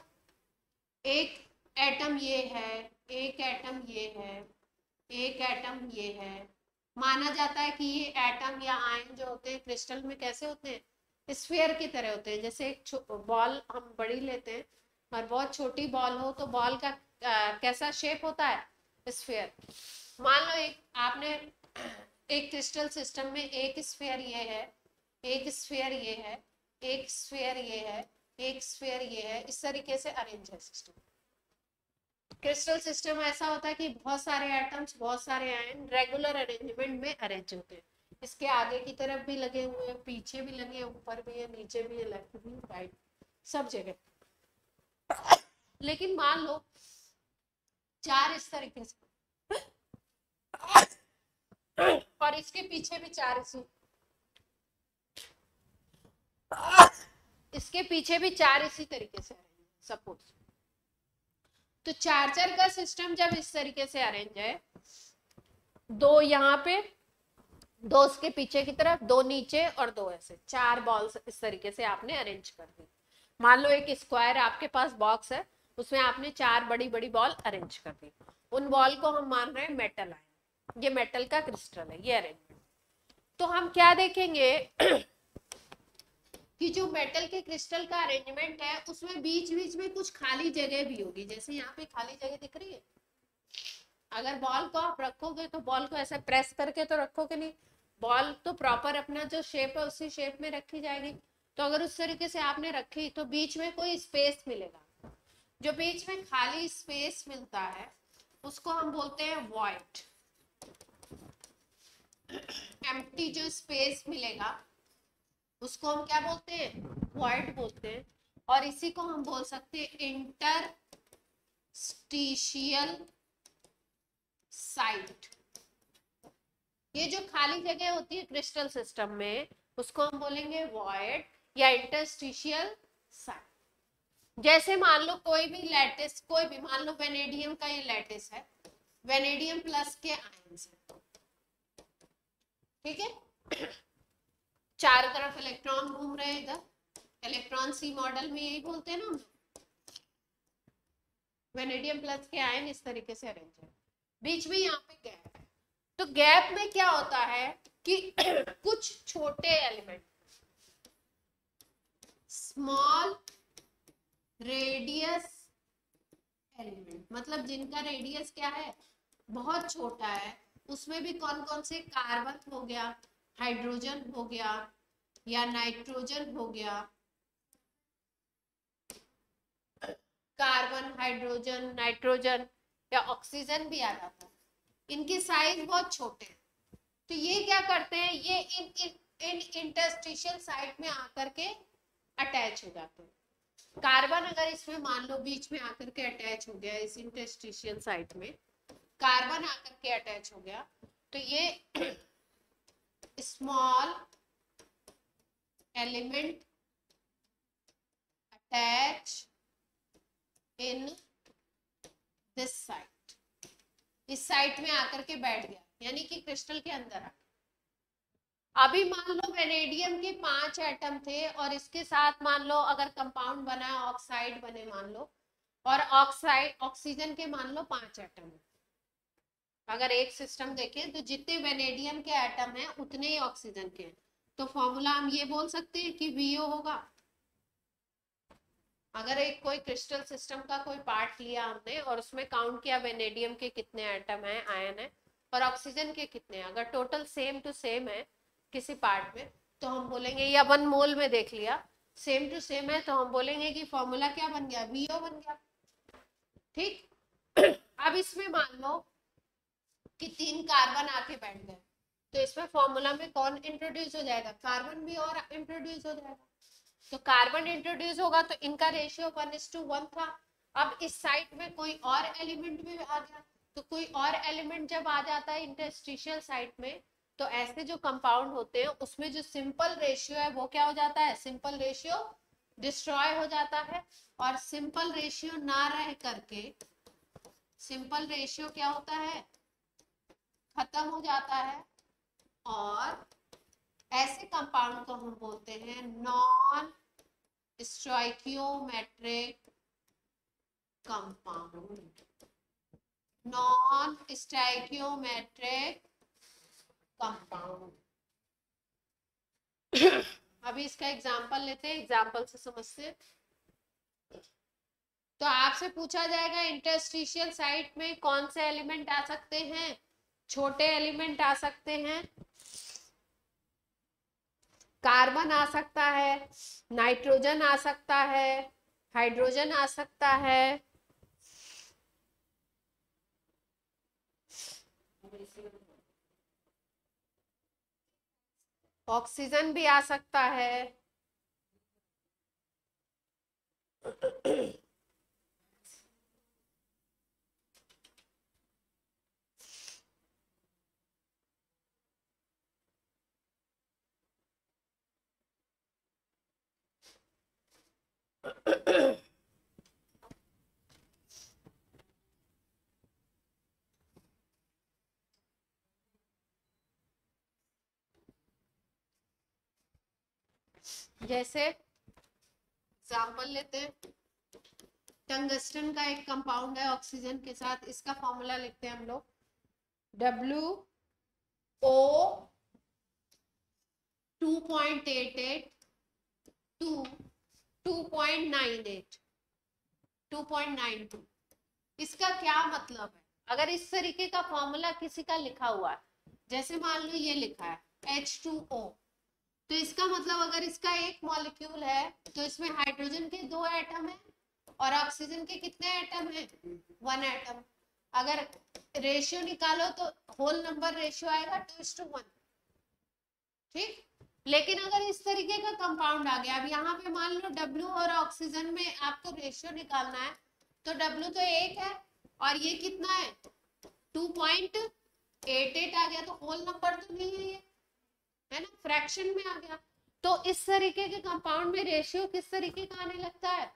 एक एटम ये है, एक एटम ये है, एक एटम ये है, माना जाता है कि ये एटम या आयन जो होते हैं क्रिस्टल में कैसे होते हैं, स्फीयर की तरह होते हैं। जैसे एक बॉल हम बड़ी लेते हैं और बहुत छोटी बॉल हो तो बॉल का कैसा शेप होता है, स्फीयर। मान लो एक आपने एक क्रिस्टल सिस्टम में एक स्फीयर ये है, एक स्फीयर ये है, एक स्फीयर ये है, एक स्फीयर ये है, इस तरीके से अरेंज है सिस्टम। क्रिस्टल सिस्टम ऐसा होता है कि बहुत सारे एटम्स, बहुत सारे आयन रेगुलर अरेंजमेंट में अरेंज होते हैं। इसके आगे की तरफ भी लगे हुए हैं, पीछे भी लगे हैं, ऊपर भी है, नीचे भी है, लेफ्ट भी, राइट, सब जगह। लेकिन मान लो चार इस तरीके से और इसके पीछे भी चार इसी, इसके पीछे भी चार इसी तरीके से सपोज। तो चार्जर का सिस्टम जब इस तरीके से अरेंज है, दो यहाँ पे, दो उसके पीछे की तरफ, दो नीचे और दो ऐसे, चार बॉल्स इस तरीके से आपने अरेंज कर दी। मान लो एक स्क्वायर आपके पास बॉक्स है, उसमें आपने चार बड़ी बड़ी बॉल अरेंज कर दी, उन बॉल को हम मान रहे हैं मेटल आयन, ये मेटल का क्रिस्टल है, ये अरेंजमेंट। तो हम क्या देखेंगे कि जो मेटल के क्रिस्टल का अरेंजमेंट है उसमें बीच बीच में कुछ खाली जगह भी होगी, जैसे यहाँ पे खाली जगह दिख रही है। अगर बॉल को आप रखोगे तो बॉल को ऐसे प्रेस करके तो रखोगे नहीं, बॉल तो प्रॉपर अपना जो शेप है उसी शेप में रखी जाएगी। तो अगर उस तरीके से आपने रखी तो बीच में कोई स्पेस मिलेगा, जो बीच में खाली स्पेस मिलता है उसको हम बोलते हैं वॉइड। एम्प्टी जो स्पेस मिलेगा उसको हम क्या बोलते हैं, वॉइड बोलते हैं। और इसी को हम बोल सकते हैं इंटरस्टिशियल साइट। ये जो खाली जगह होती है क्रिस्टल सिस्टम में उसको हम बोलेंगे वॉइड या इंटरस्टिशियल साइट। जैसे मान लो कोई भी लैटिस, कोई भी मान लो वेनेडियम का ये लैटिस है, वेनेडियम प्लस के आयंस है, ठीक है। चारों तरफ इलेक्ट्रॉन घूम रहे हैं इधर, इलेक्ट्रॉन सी मॉडल में यही बोलते हैं ना हम। वेनेडियम प्लस के आयन इस तरीके से अरेंज है, बीच में यहाँ पे गैप है। तो गैप में क्या होता है कि कुछ छोटे एलिमेंट, स्मॉल रेडियस एलिमेंट, मतलब जिनका रेडियस क्या है, बहुत छोटा है, उसमें भी कौन कौन से, कार्बन हो गया, हाइड्रोजन हो गया, या नाइट्रोजन हो गया, कार्बन, हाइड्रोजन, नाइट्रोजन या ऑक्सीजन भी आ जाता है। इनकी साइज बहुत छोटे हैं, तो ये क्या करते हैं, ये इन इंटरस्टिशियल साइट में आकर के अटैच हो जाते हैं। कार्बन अगर इसमें मान लो बीच में आकर के अटैच हो गया, इस इंटरस्टिशियल साइट में कार्बन आकर के अटैच हो गया, तो ये small element attach in this site, इस साइट में आकर के बैठ गया, यानी कि क्रिस्टल के अंदर आ। अभी मान लो वेनेडियम के 5 एटम थे और इसके साथ मान लो अगर कंपाउंड बना, ऑक्साइड बने मान लो, और ऑक्साइड ऑक्सीजन के मान लो 5 एटम है। अगर एक सिस्टम देखें तो जितने वेनेडियम के एटम हैं उतने ही ऑक्सीजन के हैं, तो फॉर्मूला हम ये बोल सकते हैं कि VO होगा। अगर एक कोई क्रिस्टल सिस्टम का कोई पार्ट लिया हमने और उसमें काउंट किया वेनेडियम के कितने एटम है, आयन है, और ऑक्सीजन के कितने हैं, अगर टोटल सेम टू सेम है किसी पार्ट में, तो हम बोलेंगे, या 1 मोल में देख लिया सेम टू सेम है, तो हम बोलेंगे कि फॉर्मूला क्या बन गया, VO बन गया। ठीक। अब इसमें मान लो कि 3 कार्बन आके बैठ गए, तो इसमें फॉर्मूला में कौन इंट्रोड्यूस हो जाएगा, कार्बन भी और इंट्रोड्यूस हो जाएगा। तो कार्बन इंट्रोड्यूस होगा तो इनका रेशियो 1:1 था। अब इस साइड में कोई और एलिमेंट भी आ गया, तो कोई और एलिमेंट जब आ जाता है इंटरस्टिशियल साइड में, तो ऐसे जो कंपाउंड होते हैं उसमें जो सिंपल रेशियो है वो क्या हो जाता है, सिंपल रेशियो डिस्ट्रॉय हो जाता है, और सिंपल रेशियो ना रह करके सिंपल रेशियो क्या होता है, खत्म हो जाता है, और ऐसे कंपाउंड को हम बोलते हैं non stoichiometric compound, non stoichiometric compound. अभी इसका एग्जांपल लेते हैं, एग्जांपल से समझते हैं। तो आपसे पूछा जाएगा इंटरस्टिशियल साइट में कौन से एलिमेंट आ सकते हैं, छोटे एलिमेंट आ सकते हैं, कार्बन आ सकता है, नाइट्रोजन आ सकता है, हाइड्रोजन आ सकता है, ऑक्सीजन भी आ सकता है। जैसे एग्जाम्पल लेते हैं, टंगस्टन का एक कंपाउंड है ऑक्सीजन के साथ, इसका फॉर्मूला लिखते हैं हम लोग, WO 2.88 to 2.98 2.92। इसका क्या मतलब है, अगर इस तरीके का फॉर्मूला किसी का लिखा हुआ है, जैसे मान लो ये लिखा है H2O, तो इसका मतलब अगर इसका एक मॉलिक्यूल है तो इसमें हाइड्रोजन के 2 एटम है और ऑक्सीजन के कितने एटम है, 1 एटम। अगर रेशियो निकालो तो होल नंबर रेशियो आएगा 2:1। ठीक। लेकिन अगर इस तरीके का कंपाउंड आ गया, अब यहाँ पे मान लो W और ऑक्सीजन में आपको रेशियो निकालना है, तो W तो 1 है और ये कितना है 2.88 आ गया, तो होल नंबर तो नहीं है ये, है ना, फ्रैक्शन में आ गया। तो इस तरीके के कंपाउंड में रेशियो किस तरीके का आने लगता है,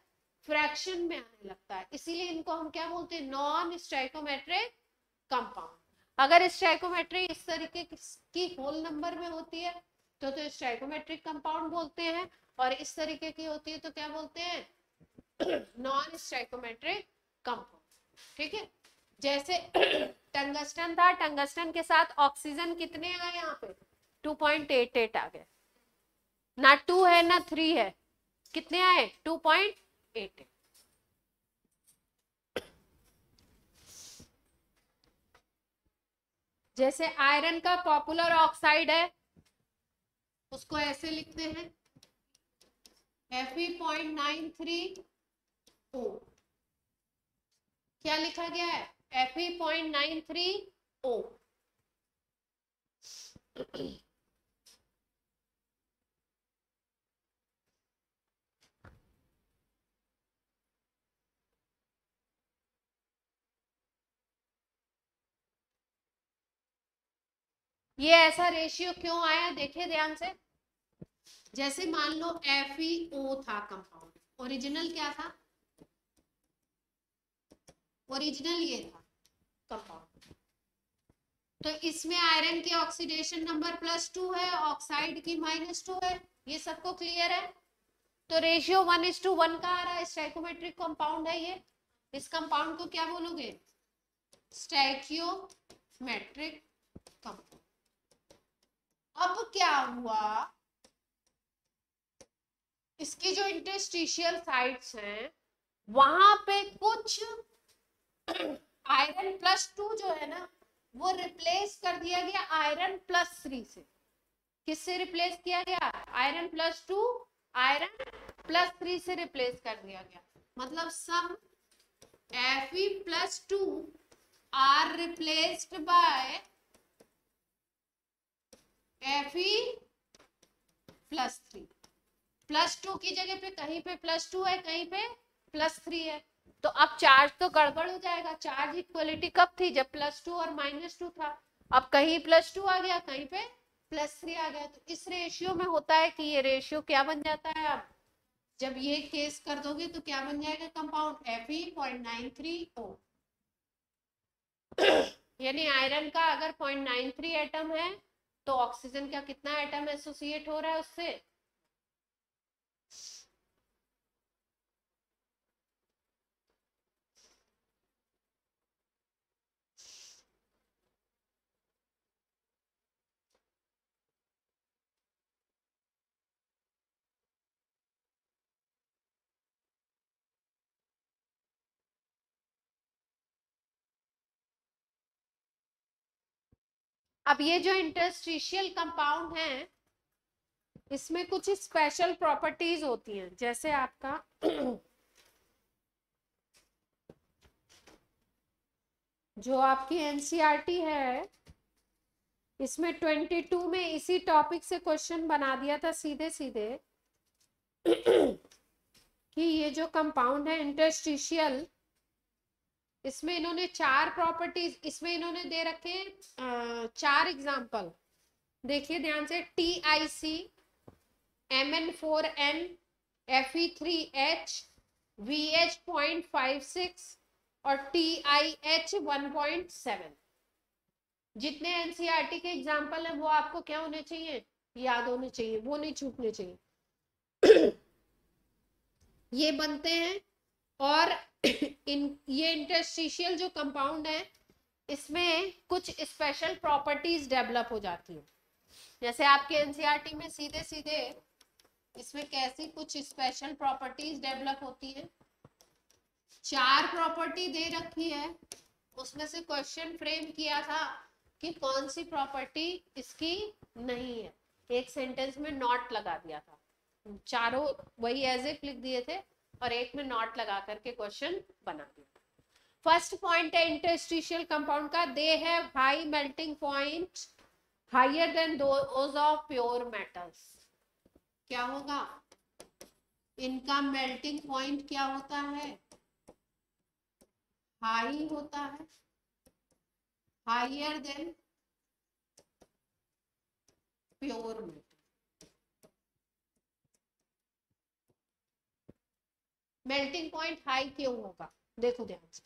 फ्रैक्शन में आने लगता है, इसीलिए इनको हम क्या बोलते हैं, नॉन स्टोइकोमेट्रिक कंपाउंड। अगर स्टोइकोमेट्री इस तरीके की होल नंबर में होती है तो स्टाइकोमेट्रिक कंपाउंड बोलते हैं, और इस तरीके की होती है तो क्या बोलते हैं, नॉन स्टाइकोमेट्रिक कंपाउंड। ठीक है, जैसे टंगस्टन था, टंगस्टन के साथ ऑक्सीजन कितने आए यहाँ पे, 2.88 आ गए, ना 2 है ना 3 है, कितने आए 2.88। जैसे आयरन का पॉपुलर ऑक्साइड है, उसको ऐसे लिखते हैं Fe.93O। क्या लिखा गया है, Fe.93O। ये ऐसा रेशियो क्यों आया, देखिए ध्यान से। जैसे मान लो FeO था कंपाउंड, ओरिजिनल क्या था, ओरिजिनल ये था कंपाउंड, तो इसमें आयरन की ऑक्सीडेशन नंबर +2 है, ऑक्साइड की -2 है, ये सबको क्लियर है। तो रेशियो 1:1 का आ रहा है, स्टाइकोमेट्रिक कंपाउंड है ये। इस कंपाउंड को क्या बोलोगे, स्टाइकियोमेट्रिक कंपाउंड। अब क्या हुआ, इसकी जो इंटरस्टिशियल साइट्स हैं वहां पे कुछ आयरन +2 जो है ना वो रिप्लेस कर दिया गया आयरन +3 से। किससे रिप्लेस किया गया, आयरन +2 आयरन +3 से रिप्लेस कर दिया गया। मतलब सम Fe+2 are replaced by Fe+3। +2 की जगह पे कहीं पे +2 है, कहीं पे +3 है, तो अब चार्ज तो गड़बड़ हो जाएगा। चार्ज इक्वलिटी कब थी, जब +2 और -2 था। अब कहीं +2 आ गया, कहीं पे +3 आ गया, तो इस रेशियो में होता है कि ये रेशियो क्या बन जाता है, अब जब ये केस कर दोगे तो क्या बन जाएगा कंपाउंड, Fe.93O। यानी आयरन का अगर 0.93 एटम है तो ऑक्सीजन का कितना एटम एसोसिएट हो रहा है उससे, अब ये जो इंटरस्टिशियल कंपाउंड है इसमें कुछ स्पेशल प्रॉपर्टीज होती हैं। जैसे आपका जो आपकी एनसीईआरटी है इसमें 22 में इसी टॉपिक से क्वेश्चन बना दिया था सीधे सीधे कि ये जो कंपाउंड है इंटरस्टिशियल, इसमें इन्होंने 4 प्रॉपर्टीज, इसमें इन्होंने दे रखे हैं 4 एग्जांपल। देखिए ध्यान से, TIC, Mn4n, Fe3H, VH.56 और TiH 1.7। जितने एनसीईआरटी के एग्जाम्पल है वो आपको क्या होने चाहिए, याद होने चाहिए, वो नहीं छूटने चाहिए। ये बनते हैं, और ये इंटरस्टिशियल जो कंपाउंड है इसमें कुछ स्पेशल प्रॉपर्टीज डेवलप हो जाती हैं। जैसे आपके एनसीईआरटी में सीधे सीधे इसमें कैसी कुछ स्पेशल प्रॉपर्टीज डेवलप होती है, 4 प्रॉपर्टी दे रखी है, उसमें से क्वेश्चन फ्रेम किया था कि कौन सी प्रॉपर्टी इसकी नहीं है, एक सेंटेंस में नॉट लगा दिया था, चारों वही एज इट लिख दिए थे और एक में नॉट लगा करके क्वेश्चन बना दिया। फर्स्ट पॉइंट है इंटरस्टिशियल कंपाउंड का, they have high melting point higher than those of pure metals. क्या होगा, इनका मेल्टिंग पॉइंट क्या होता है, हाई होता है, higher than pure metal. Melting point high क्यों होगा, देखो ध्यान से।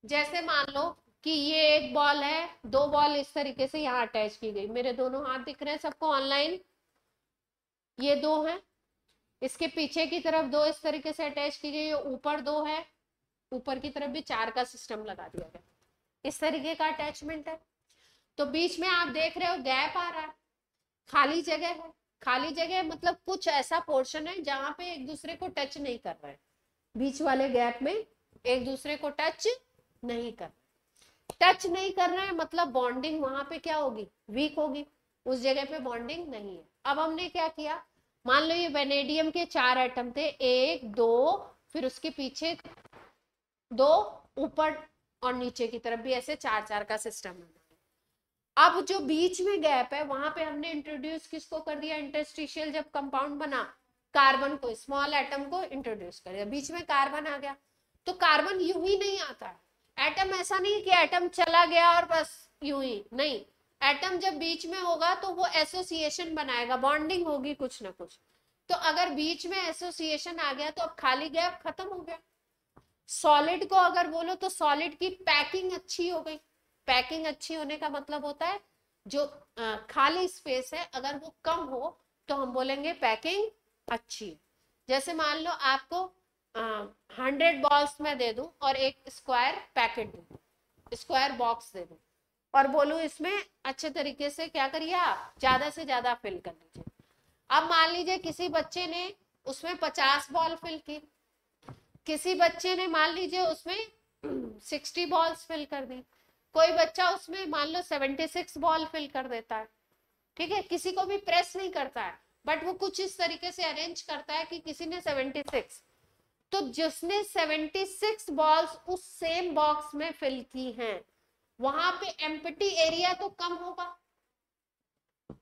जैसे मान लो कि ये एक बॉल है, दो बॉल इस तरीके से यहाँ अटैच की गई, मेरे दोनों हाथ दिख रहे हैं सबको ऑनलाइन, ये दो हैं, इसके पीछे की तरफ दो इस तरीके से अटैच की गई, ऊपर दो है, ऊपर की तरफ भी चार का सिस्टम लगा दिया गया, इस तरीके का अटैचमेंट है। तो बीच में आप देख रहे हो गैप आ रहा है, खाली जगह है, खाली जगह मतलब कुछ ऐसा पोर्शन है जहां पे एक दूसरे को टच नहीं कर रहे हैं, बीच वाले गैप में एक दूसरे को टच नहीं कर रहे, टच नहीं कर रहे हैं मतलब बॉन्डिंग वहां पे क्या होगी, वीक होगी, उस जगह पे बॉन्डिंग नहीं है। अब हमने क्या किया, मान लो ये वेनेडियम के 4 एटम थे, एक दो, फिर उसके पीछे दो, ऊपर और नीचे की तरफ भी ऐसे चार चार का सिस्टम है। अब जो बीच में गैप है वहां पे हमने इंट्रोड्यूस किसको कर दिया, इंटरस्टिशियल जब कंपाउंड बना, कार्बन को, स्मॉल एटम को इंट्रोड्यूस कर दिया, बीच में कार्बन आ गया। तो कार्बन यूं ही नहीं आता है, एटम ऐसा नहीं कि एटम चला गया और बस यूं ही नहीं, एटम जब बीच में होगा तो वो एसोसिएशन बनाएगा, बॉन्डिंग होगी कुछ ना कुछ। तो अगर बीच में एसोसिएशन आ गया तो अब खाली गैप खत्म हो गया। सॉलिड को अगर बोलो तो सॉलिड की पैकिंग अच्छी हो गई, पैकिंग अच्छी होने का मतलब होता है जो खाली स्पेस है अगर वो कम हो तो हम बोलेंगे पैकिंग अच्छी है। जैसे मान लो आपको 100 बॉल्स में दे दूं और एक स्क्वायर पैकेट दूं, स्क्वायर बॉक्स दे दूं और बोलूं इसमें अच्छे तरीके से क्या करिए, आप ज्यादा से ज्यादा फिल कर लीजिए। अब मान लीजिए किसी बच्चे ने उसमें 50 बॉल फिल की, किसी बच्चे ने मान लीजिए उसमें 60 बॉल्स फिल कर दी, कोई बच्चा उसमें मान लो 76 बॉल फिल कर देता है, ठीक है, किसी को भी प्रेस नहीं करता है बट वो कुछ इस तरीके से अरेंज करता है कि किसी ने 76, तो जिसने 76 बॉल्स उस सेम बॉक्स में फिल की हैं वहां पे एम्प्टी एरिया तो कम होगा,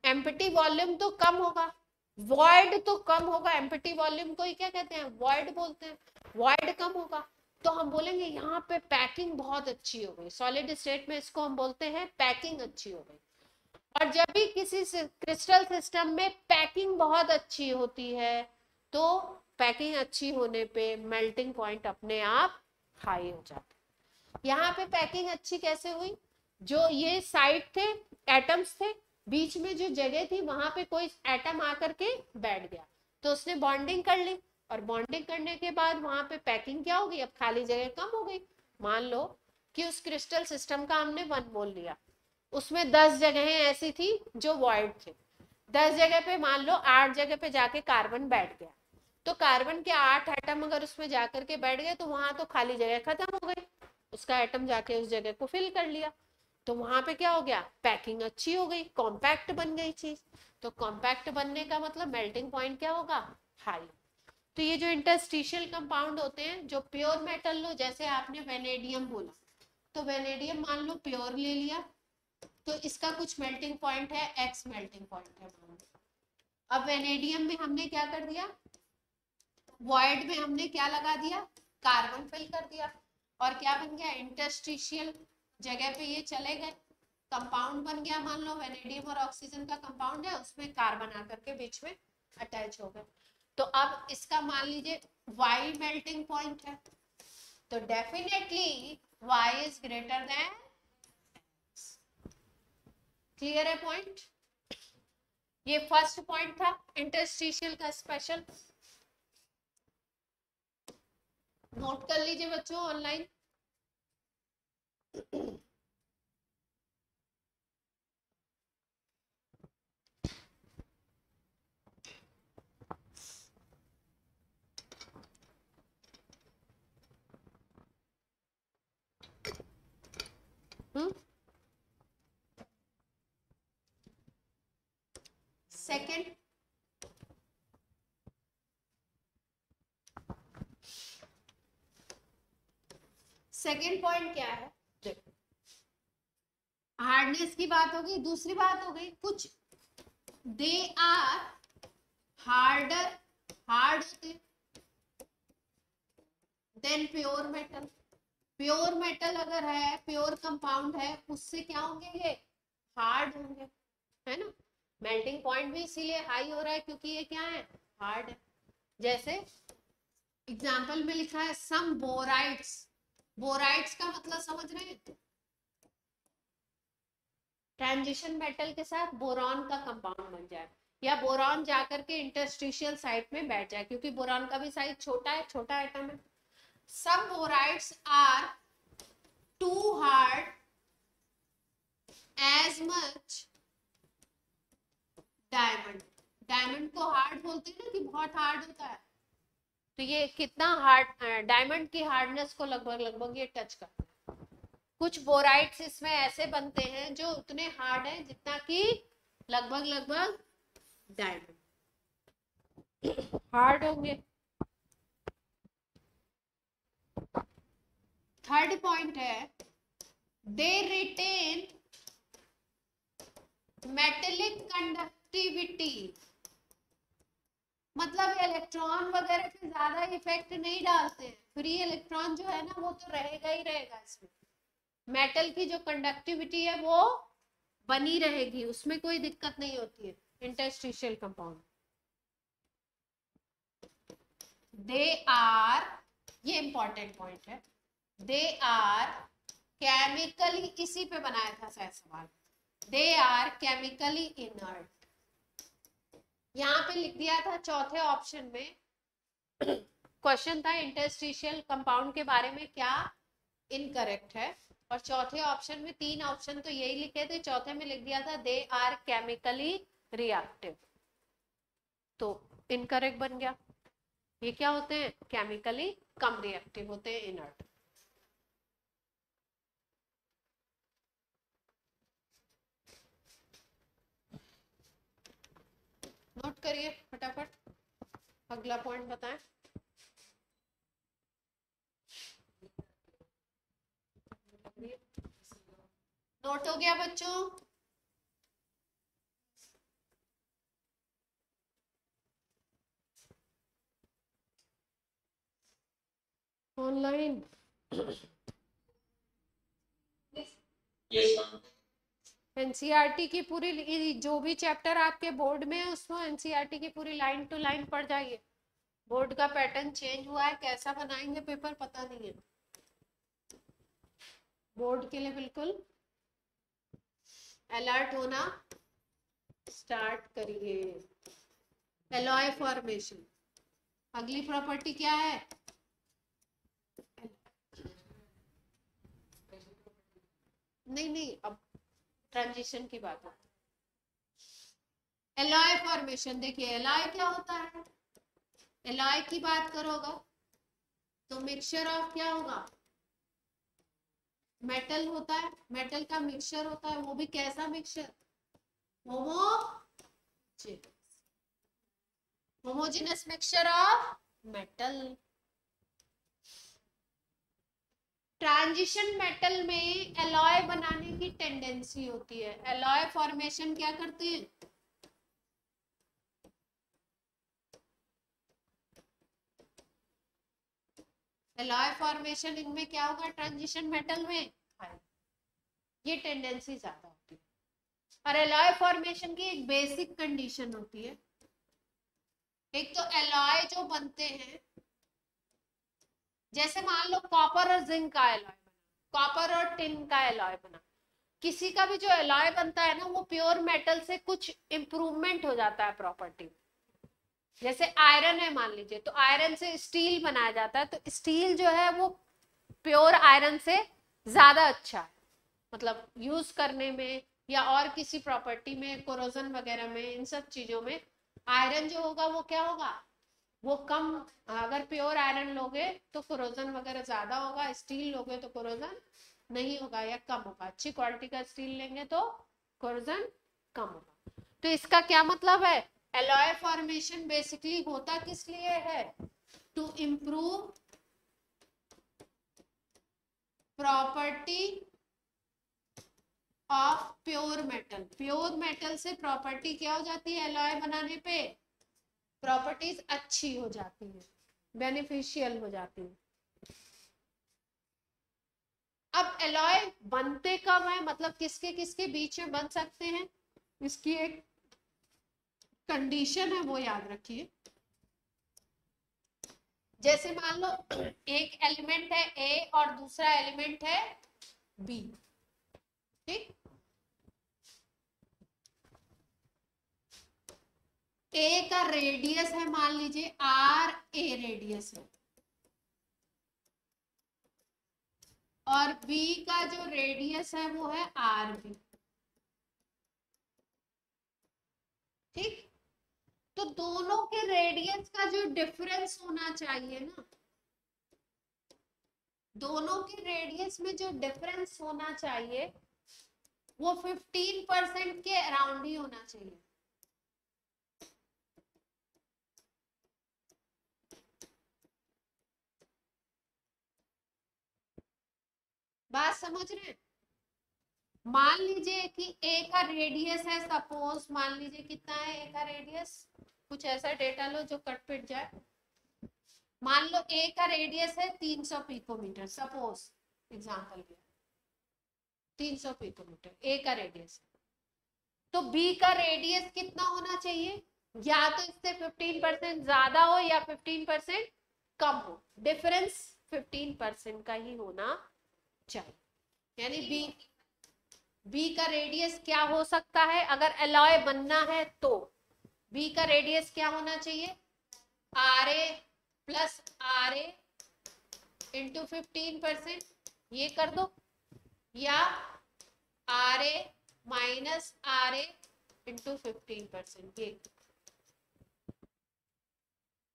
एम्प्टी वॉल्यूम तो कम होगा, वॉइड तो कम होगा, एम्प्टी वॉल्यूम को ही क्या कहते हैं, वॉइड बोलते हैं, वॉइड कम होगा। तो हम बोलेंगे यहाँ पे पैकिंग बहुत अच्छी हो गई, सॉलिड स्टेट में इसको हम बोलते हैं पैकिंग अच्छी हो गई। और जब भी किसी क्रिस्टल सिस्टम में पैकिंग बहुत अच्छी होती है तो पैकिंग अच्छी होने पे मेल्टिंग पॉइंट अपने आप हाई हो जाता है। यहाँ पे पैकिंग अच्छी कैसे हुई, जो ये साइड थे, एटम्स थे, बीच में जो जगह थी वहां पे कोई एटम आकर के बैठ गया तो उसने बॉन्डिंग कर ली, और बॉन्डिंग करने के बाद वहां पे पैकिंग क्या होगी, अब खाली जगह कम हो गई। मान लो कि उस क्रिस्टल सिस्टम का हमने 1 मोल लिया, उसमें 10 जगहें ऐसी थी जो वॉइड थे, 10 जगह पे मान लो 8 जगह पे जाके कार्बन बैठ गया, तो कार्बन के 8 एटम अगर उसमें जाकर के बैठ गए तो वहां तो खाली जगह खत्म हो गई, उसका एटम जाके उस जगह को फिल कर लिया, तो वहां पे क्या हो गया, पैकिंग अच्छी हो गई, कॉम्पैक्ट बन गई चीज। तो कॉम्पैक्ट बनने का मतलब मेल्टिंग पॉइंट क्या होगा, हाई। तो ये जो इंटरस्टिशियल कंपाउंड होते हैं, जो प्योर मेटल लो, जैसे आपने वेनेडियम बोला, तो वेनेडियम मान लो प्योर ले लिया, तो इसका कुछ मेल्टिंग पॉइंट है, एक्स मेल्टिंग पॉइंट है। अब वेनेडियम में हमने क्या कर दिया, वॉइड में हमने क्या लगा दिया, कार्बन फिल कर दिया, और क्या बन गया, इंटरस्टिशियल जगह पे ये चले गए, कंपाउंड बन गया, मान लो वेनेडियम और ऑक्सीजन का कंपाउंड है, उसमें कार्बन आकर के बीच में अटैच हो गए। तो अब इसका मान लीजिए y मेल्टिंग पॉइंट है, तो definitely y is greater than, clear है पॉइंट। ये फर्स्ट पॉइंट था इंटरस्टिशियल का स्पेशल, नोट कर लीजिए बच्चों ऑनलाइन। सेकंड, सेकंड पॉइंट क्या है, हार्डनेस की बात होगी, दूसरी बात हो गई कुछ दे आर हार्डर, हार्ड होते than pure metal, pure metal अगर है, प्योर कंपाउंड है, उससे क्या होंगे, ये हार्ड होंगे, है ना। मेल्टिंग पॉइंट भी इसीलिए हाई हो रहा है क्योंकि ये क्या है, हार्ड है। जैसे एग्जाम्पल में लिखा है सम बोराइड्स, बोराइड्स का मतलब समझ रहे हैं, ट्रांजिशन मेटल के साथ बोरॉन का कंपाउंड बन जाए, या बोरॉन जाकर के इंटरस्टिशियल साइट में बैठ जाए, क्योंकि बोरॉन का भी साइज छोटा है, छोटा एटम है. Some borides are too hard as much diamond. Diamond को हार्ड बोलते हैं ना कि बहुत हार्ड होता है, तो ये कितना हार्ड, डायमंड की हार्डनेस को लगभग लगभग ये टच करता है. कुछ बोराइड्स इसमें ऐसे बनते हैं जो उतने हार्ड हैं जितना कि लगभग लगभग डायमंड हार्ड होंगे. थर्ड पॉइंट है, दे रिटेन मेटेलिक कंडक्टिविटी. मतलब इलेक्ट्रॉन वगैरह पे ज्यादा इफेक्ट नहीं डालते हैं, फ्री इलेक्ट्रॉन जो है ना वो तो रहेगा ही रहेगा इसमें. मेटल की जो कंडक्टिविटी है वो बनी रहेगी, उसमें कोई दिक्कत नहीं होती है. इंटरस्टिशियल कंपाउंड, दे आर, ये इंपॉर्टेंट पॉइंट है, दे आर केमिकली, इसी पे बनाया था शायद सवाल, दे आर केमिकली इनर्ट. यहाँ पे लिख दिया था चौथे ऑप्शन में क्वेश्चन था इंटरस्टिशियल कंपाउंड के बारे में क्या इनकरेक्ट है, और चौथे ऑप्शन में, तीन ऑप्शन तो यही लिखे थे, चौथे में लिख दिया था दे आर केमिकली रिएक्टिव, तो इनकरेक्ट बन गया. ये क्या होते हैं, केमिकली कम रिएक्टिव होते हैं, इनर्ट. नोट करिए फटाफट, अगला पॉइंट बताएं. नोट हो गया बच्चों? ऑनलाइन एनसीईआरटी की पूरी, जो भी चैप्टर आपके बोर्ड में है उसमें एनसीईआरटी की पूरी लाइन टू लाइन पढ़ जाइए. बोर्ड का पैटर्न चेंज हुआ है, कैसा बनाएंगे पेपर पता नहीं है. बोर्ड के लिए बिल्कुल अलर्ट होना स्टार्ट करिए. एलॉय फॉर्मेशन, अगली प्रॉपर्टी क्या है, नहीं अब ट्रांजिशन की बात है. एलॉय फॉर्मेशन, देखिए एलॉय क्या होता है, एलॉय की बात करोगा तो मिक्सचर ऑफ क्या होगा, मेटल होता है, मेटल का मिक्सचर होता है, वो भी कैसा mixture, homogeneous mixture of metal. Transition metal में एलॉय बनाने की टेंडेंसी होती है. एलॉय फॉर्मेशन क्या करते हैं, एलॉय फॉर्मेशन इनमें क्या होगा, ट्रांजिशन मेटल में ये टेंडेंसी ज्यादा होती है. और एलॉय फॉर्मेशन की एक बेसिक कंडीशन होती है, एक तो एलॉय जो बनते हैं, जैसे मान लो कॉपर और जिंक का एलॉय बना, कॉपर और टिन का एलॉय बना, किसी का भी जो एलॉय बनता है ना वो प्योर मेटल से कुछ इंप्रूवमेंट हो जाता है प्रॉपर्टी. जैसे आयरन है मान लीजिए, तो आयरन से स्टील बनाया जाता है, तो स्टील जो है वो प्योर आयरन से ज्यादा अच्छा है, मतलब यूज करने में या और किसी प्रॉपर्टी में, कोरोजन वगैरह में, इन सब चीजों में आयरन जो होगा वो क्या होगा, वो कम. अगर प्योर आयरन लोगे तो कोरोजन वगैरह ज्यादा होगा, स्टील लोगे तो कोरोजन नहीं होगा या कम होगा. अच्छी क्वालिटी का स्टील लेंगे तो कोरोजन कम होगा. तो इसका क्या मतलब है, एलॉय फॉर्मेशन बेसिकली होता किस लिए है, to improve property of pure metal. Pure metal से प्रॉपर्टी क्या हो जाती है, एलॉय बनाने पे प्रॉपर्टीज अच्छी हो जाती है, बेनिफिशियल हो जाती है. अब एलॉय बनते कब है, मतलब किसके किसके बीच में बन सकते हैं, इसकी एक कंडीशन है वो याद रखिए. जैसे मान लो एक एलिमेंट है ए और दूसरा एलिमेंट है बी, ठीक, ए का रेडियस है, मान लीजिए आर ए रेडियस है, और बी का जो रेडियस है वो है आर बी। ठीक, तो दोनों के रेडियस का जो डिफरेंस होना चाहिए ना, दोनों के रेडियस में जो डिफरेंस होना चाहिए वो 15% के अराउंड ही होना चाहिए। बात समझ रहे हैं? मान लीजिए कि ए का रेडियस है, सपोज मान लीजिए कितना है ए का रेडियस, कुछ ऐसा डेटा लो जो कट पिट जाए। मान लो ए का रेडियस है 300 पिकोमीटर, सपोज एग्जांपल लिया 300 पिकोमीटर ए का रेडियस। तो बी का रेडियस कितना होना चाहिए? या तो इससे 15% ज्यादा हो या 15% कम हो, डिफरेंस 15% का ही होना चाहिए। यानी बी का रेडियस क्या हो सकता है अगर एलॉय बनना है तो? बी का रेडियस क्या होना चाहिए? R A plus R A into 15%, ये कर दो, या R A minus R A into 15%, ये।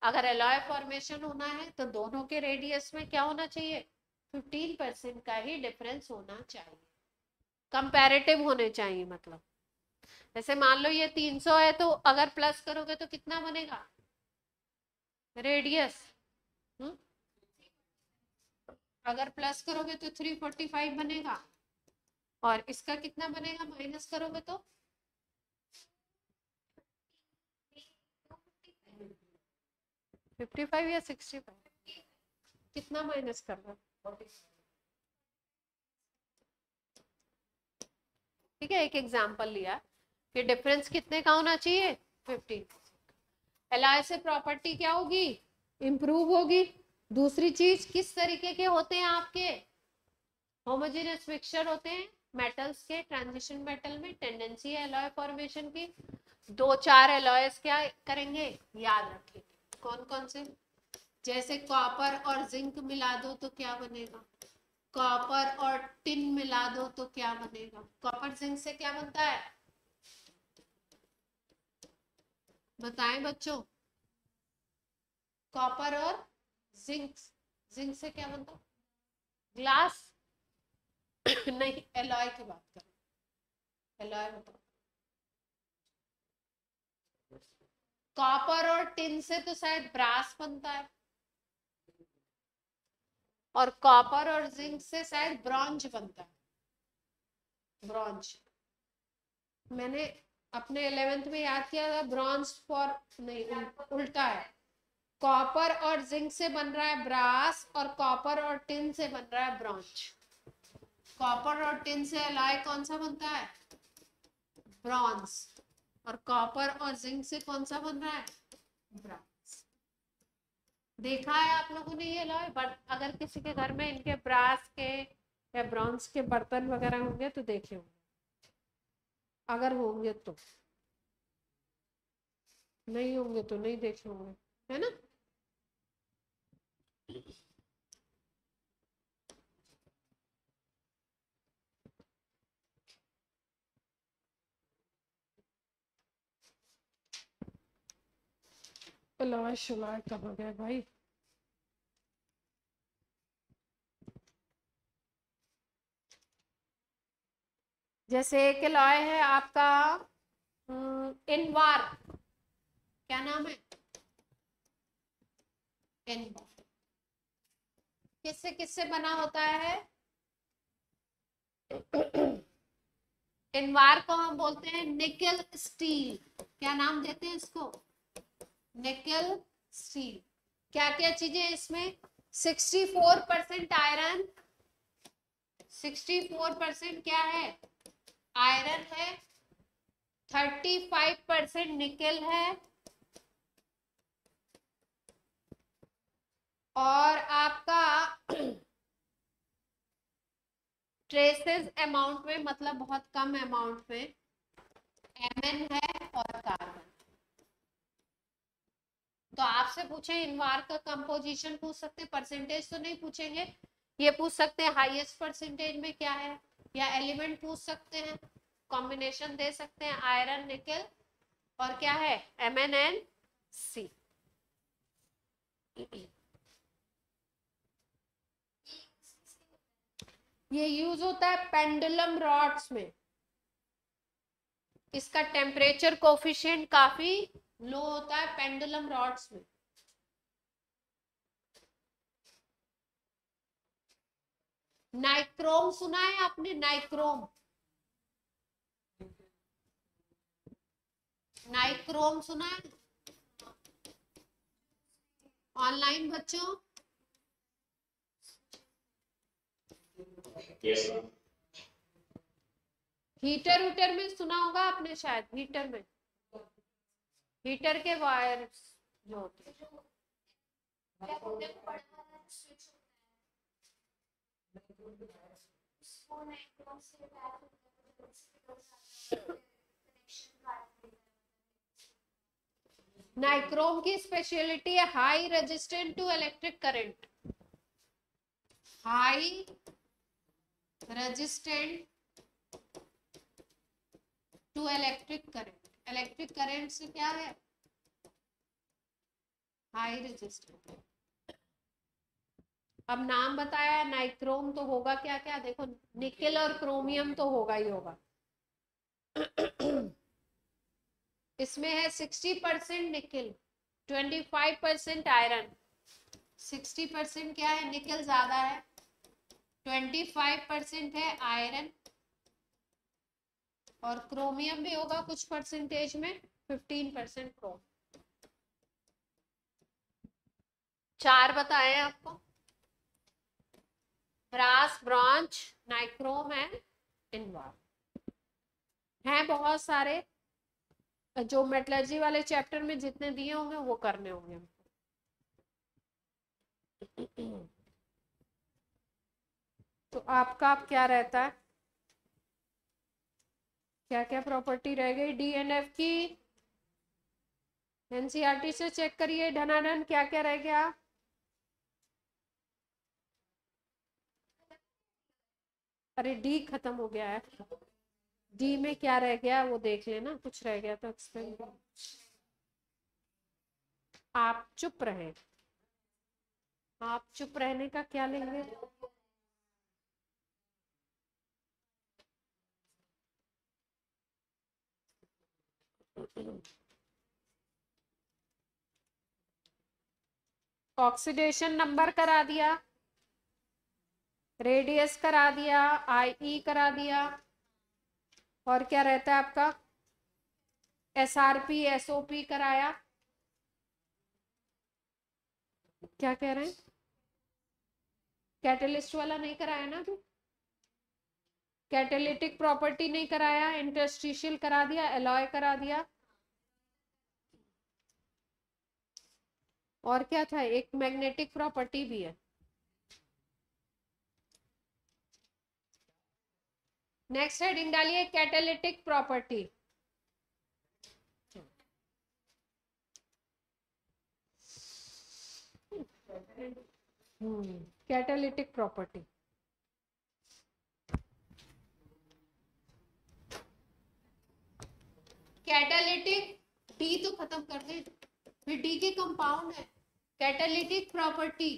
अगर एलॉय फॉर्मेशन होना है तो दोनों के रेडियस में क्या होना चाहिए? 15% का ही डिफरेंस होना चाहिए, कंपैरेटिव होने चाहिए। मतलब जैसे मान लो ये 300 है, तो अगर प्लस करोगे तो कितना बनेगा रेडियस? अगर प्लस करोगे तो 345 बनेगा, और इसका कितना बनेगा माइनस करोगे तो? 55 या 65? कितना माइनस कर रहा है? ठीक है, एक एग्जांपल लिया कि डिफरेंस कितने का होना चाहिए? 15। एलआई से प्रॉपर्टी क्या होगी? इंप्रूव होगी। दूसरी चीज, किस तरीके के होते हैं आपके? होमोजेनियस मिक्सचर होते हैं मेटल्स के, ट्रांजिशन मेटल में टेंडेंसी है एलॉय फॉर्मेशन की। 2-4 एलॉयस क्या करेंगे याद रखेंगे, कौन कौन से? जैसे कॉपर और जिंक मिला दो तो क्या बनेगा? कॉपर और टिन मिला दो तो क्या बनेगा? कॉपर जिंक से क्या बनता है बताएं बच्चों? कॉपर और जिंक, जिंक से क्या बनता है? ग्लास? नहीं, एलॉय की बात करें, एलॉय बताओ। कॉपर और टिन से तो शायद ब्रास बनता है, और कॉपर और जिंक से शायद ब्रॉन्ज बनता है, ब्रॉन्ज। मैंने अपने 11th में याद किया था, ब्रॉन्ज फॉर नहीं, उल्टा है। कॉपर और जिंक से बन रहा है ब्रास, और कॉपर और टिन से बन रहा है ब्रॉन्ज। कॉपर और टिन से एलॉय कौन सा बनता है? ब्रॉन्ज। और कॉपर और जिंक से कौन सा बन रहा है? ब्रास। देखा है आप लोगों ने ये एलॉय? बट अगर किसी के घर में इनके ब्रास के या ब्रॉन्ज के बर्तन वगैरह होंगे तो देखे होंगे, अगर होंगे तो। नहीं होंगे तो नहीं देखे होंगे, है ना? एलॉय शुलॉय कहाँ गए भाई? जैसे एक एलॉय है आपका इनवार, क्या नाम है? इनवार किससे किससे बना होता है? इनवार को हम बोलते हैं निकल स्टील। क्या नाम देते हैं इसको? निकल स्टील। क्या क्या चीजें इसमें? 64% आयरन, 64% क्या है? आयरन है, 35% निकल है, और आपका ट्रेसेस अमाउंट में, मतलब बहुत कम अमाउंट में, Mn है और कार्बन। तो आपसे पूछे इनवार का कंपोजिशन पूछ सकते हैं, परसेंटेज तो नहीं पूछेंगे, ये पूछ सकते हैं हाईएस्ट परसेंटेज में क्या है, या एलिमेंट पूछ सकते हैं, कॉम्बिनेशन दे सकते हैं आयरन निकल और क्या है MnNC। ये यूज होता है पेंडुलम रॉड्स में, इसका टेम्परेचर कोफिशिएंट काफी लो होता है पेंडुलम रॉड्स में। नाइक्रोम सुना है आपने, नाइक्रोम, नाइक्रोम सुना है ऑनलाइन बच्चों? yes, हीटर हीटर में सुना होगा आपने शायद, हीटर में, हीटर के वायर जो होते हैं। नाइक्रोम की स्पेशलिटी है high resistant to electric current, high resistant to electric current, electric current से क्या है हाई रेजिस्टेंट। अब नाम बताया है नाइक्रोम, तो होगा क्या क्या, देखो निकेल और क्रोमियम तो होगा ही होगा। इसमें है 60% निकेल, 25% आयरन, 60% क्या है निकेल ज्यादा है, 25% है आयरन, और क्रोमियम भी होगा कुछ परसेंटेज में, 15% क्रोम। 4 बताए आपको, ब्रास, ब्रॉन्ज, नाइक्रोम है, इनवार हैं बहुत सारे, जो मेटलर्जी वाले चैप्टर में जितने दिए होंगे वो करने होंगे हमको। तो आपका आप क्या रहता है, क्या क्या प्रॉपर्टी रह गई DNF की, NCERT से चेक करिए धनाधन क्या क्या रह गया। अरे डी खत्म हो गया है, डी में क्या रह गया वो देख लेना, कुछ रह गया तो एक्सप्लेन। आप चुप रहे, आप चुप रहने का क्या लेंगे, ऑक्सीडेशन नंबर करा दिया, रेडियस करा दिया, IE करा दिया, और क्या रहता है आपका SRP SOP कराया। क्या कह रहे हैं, कैटलिस्ट वाला नहीं कराया ना अभी, कैटेलिटिक प्रॉपर्टी नहीं कराया, इंटरस्टिशियल करा दिया, एलॉय करा दिया, और क्या था एक मैग्नेटिक प्रॉपर्टी भी है। नेक्स्ट हेडिंग डालिए catalytic property. Catalytic property, catalytic, D तो खत्म कर दे, फिर डी के कंपाउंड है कैटेलिटिक प्रॉपर्टी।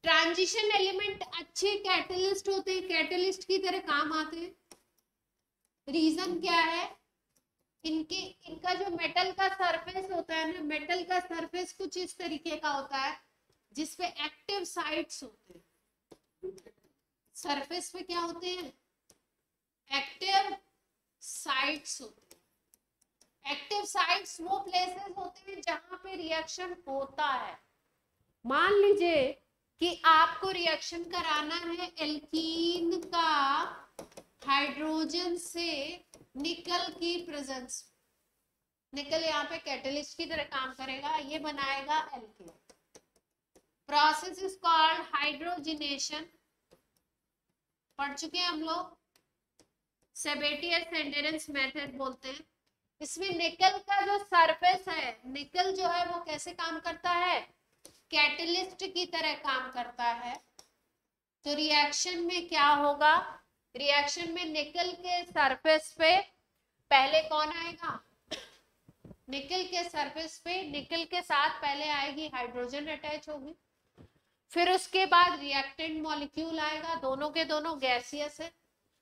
ट्रांजिशन एलिमेंट अच्छे कैटलिस्ट होते हैं, कैटलिस्ट की तरह काम आते हैं। रीजन क्या है, इनका जो मेटल का सरफेस होता है ना, मेटल का सरफेस कुछ इस तरीके का होता है जिसपे एक्टिव साइट्स होते हैं। सरफेस पे क्या होते हैं, एक्टिव साइट्स होते हैं। एक्टिव साइट्स वो प्लेसेस होते हैं जहां पे रिएक्शन होता है। मान लीजिए कि आपको रिएक्शन कराना है एल्कीन का हाइड्रोजन से निकल की प्रेजेंस, निकल यहाँ पे कैटलिस्ट की तरह काम करेगा, ये बनाएगा alkene. Process is called hydrogenation, पढ़ चुके हैं हम लोग, सेबेटियस एंडेरेंस मेथड बोलते हैं इसमें निकल का जो सरफेस है, निकल जो है वो कैसे काम करता है, कैटलिस्ट की तरह काम करता है। तो रिएक्शन में क्या होगा, रिएक्शन में निकल के सरफेस पे पहले कौन आएगा, निकल के सरफेस पे निकल के साथ पहले आएगी हाइड्रोजन अटैच होगी, फिर उसके बाद रिएक्टेंट मॉलिक्यूल आएगा, दोनों के दोनों गैसियस है,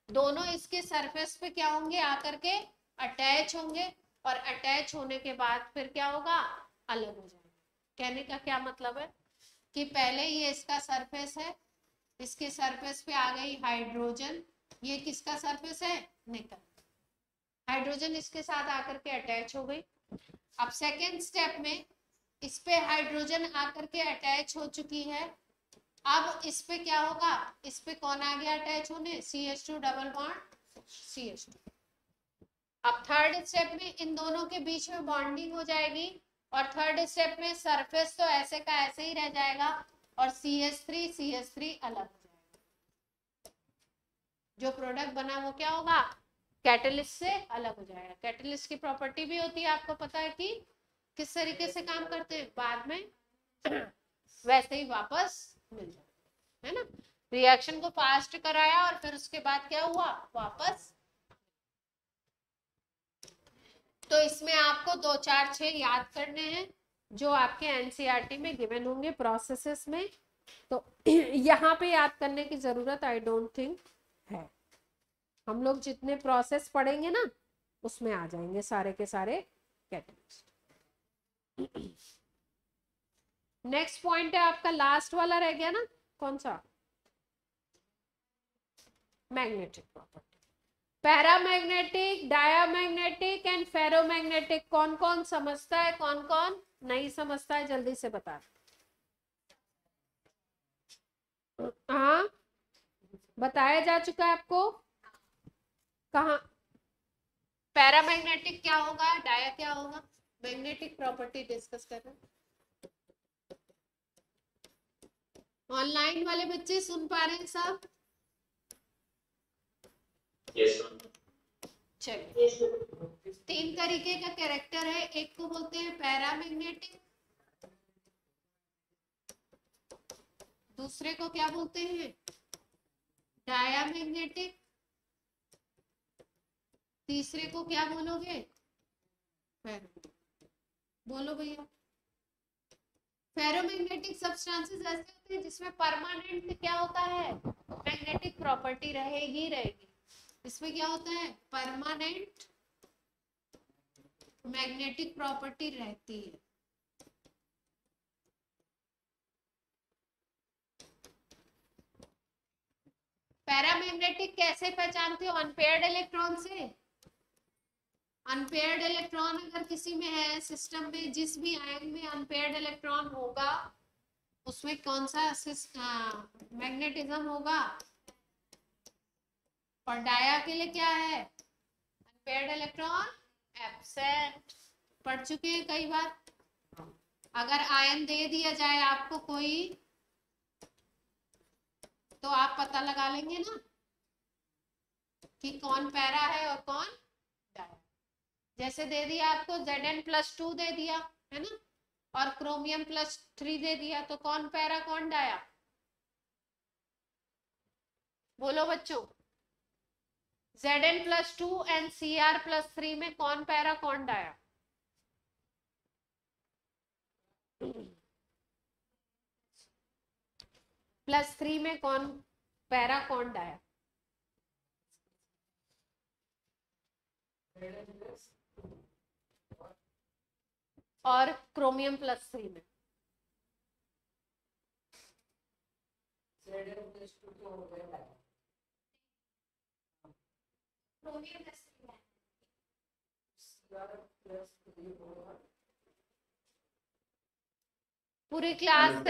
दोनों इसके सरफेस पे क्या होंगे, आकर के अटैच होंगे, और अटैच होने के बाद फिर क्या होगा, अलग हो जाएंगे। कहने का क्या मतलब है कि पहले ये इसका सरफेस है, इसके सरफेस पे आ गई हाइड्रोजन, ये किसका सरफेस है, निकल, हाइड्रोजन इसके साथ आकर के अटैच हो गई। अब सेकेंड स्टेप में इस पे हाइड्रोजन आकर के अटैच हो चुकी है, अब इस पे क्या होगा, इस पे कौन आ गया अटैच होने, CH2 डबल बॉन्ड CH2। अब थर्ड स्टेप में इन दोनों के बीच में बॉन्डिंग हो जाएगी, और थर्ड स्टेप में सरफेस तो ऐसे का ऐसे ही रह जाएगा, और CH3 अलग हो जाएगा, जो प्रोडक्ट बना वो क्या होगा, कैटलिस्ट से अलग हो जाएगा। कैटलिस्ट की प्रॉपर्टी भी होती है, आपको पता है कि किस तरीके से काम करते हैं, बाद में वैसे ही वापस मिल जाए, है ना। रिएक्शन को फास्ट कराया और फिर उसके बाद क्या हुआ, वापस। तो इसमें आपको 2 4 6 याद करने हैं जो आपके एनसीईआरटी में गिवन होंगे प्रोसेसेस में, तो यहाँ पे याद करने की जरूरत आई डोंट थिंक है। हम लोग जितने प्रोसेस पढ़ेंगे ना उसमें आ जाएंगे सारे के सारे कैटलिस्ट। नेक्स्ट पॉइंट है आपका लास्ट वाला रह गया ना, कौन सा, magnetic property. Paramagnetic, diamagnetic and ferromagnetic कौन कौन समझता है, कौन कौन नहीं समझता है, जल्दी से बता। हाँ बताया जा चुका है आपको, कहा, पैरामैग्नेटिक क्या होगा, डाया क्या होगा, मैग्नेटिक प्रॉपर्टी डिस्कस कर रहे हैं। ऑनलाइन वाले बच्चे सुन पा रहे हैं सब, चलिए। 3 तरीके का कैरेक्टर है, एक को बोलते हैं पैरामैग्नेटिक, दूसरे को क्या बोलते हैं, डायामैग्नेटिक, तीसरे को क्या बोलोगे, बोलो भैया। फेरोमैग्नेटिक सब्सटेंसेस ऐसे होते हैं जिसमें परमानेंट क्या होता है, मैग्नेटिक प्रॉपर्टी रहेगी रहेगी, इसमें क्या होता है, परमानेंट मैग्नेटिक प्रॉपर्टी रहती है। पैरामैग्नेटिक कैसे पहचानते हो, अनपेयर्ड इलेक्ट्रॉन से। अनपेयर्ड इलेक्ट्रॉन अगर किसी में है सिस्टम में, जिस भी आयन में अनपेयर्ड इलेक्ट्रॉन होगा उसमें कौन सा मैग्नेटिज्म होगा, और डाया के लिए क्या है, अनपेयर्ड इलेक्ट्रॉन एब्सेंट। पढ़ चुके हैं कई बार। अगर आयन दे दिया जाए आपको कोई तो आप पता लगा लेंगे ना कि कौन पैरा है और कौन डाया। जैसे दे दिया आपको Zn+2 दे दिया है ना, और क्रोमियम+3 दे दिया, तो कौन पैरा कौन डाया, बोलो बच्चों। Zn+2 एंड Cr+3 में कौन पैरा कौन डाया, +3 में कौन पैरा कौन डाया, और क्रोमियम+3 में पूरी क्लास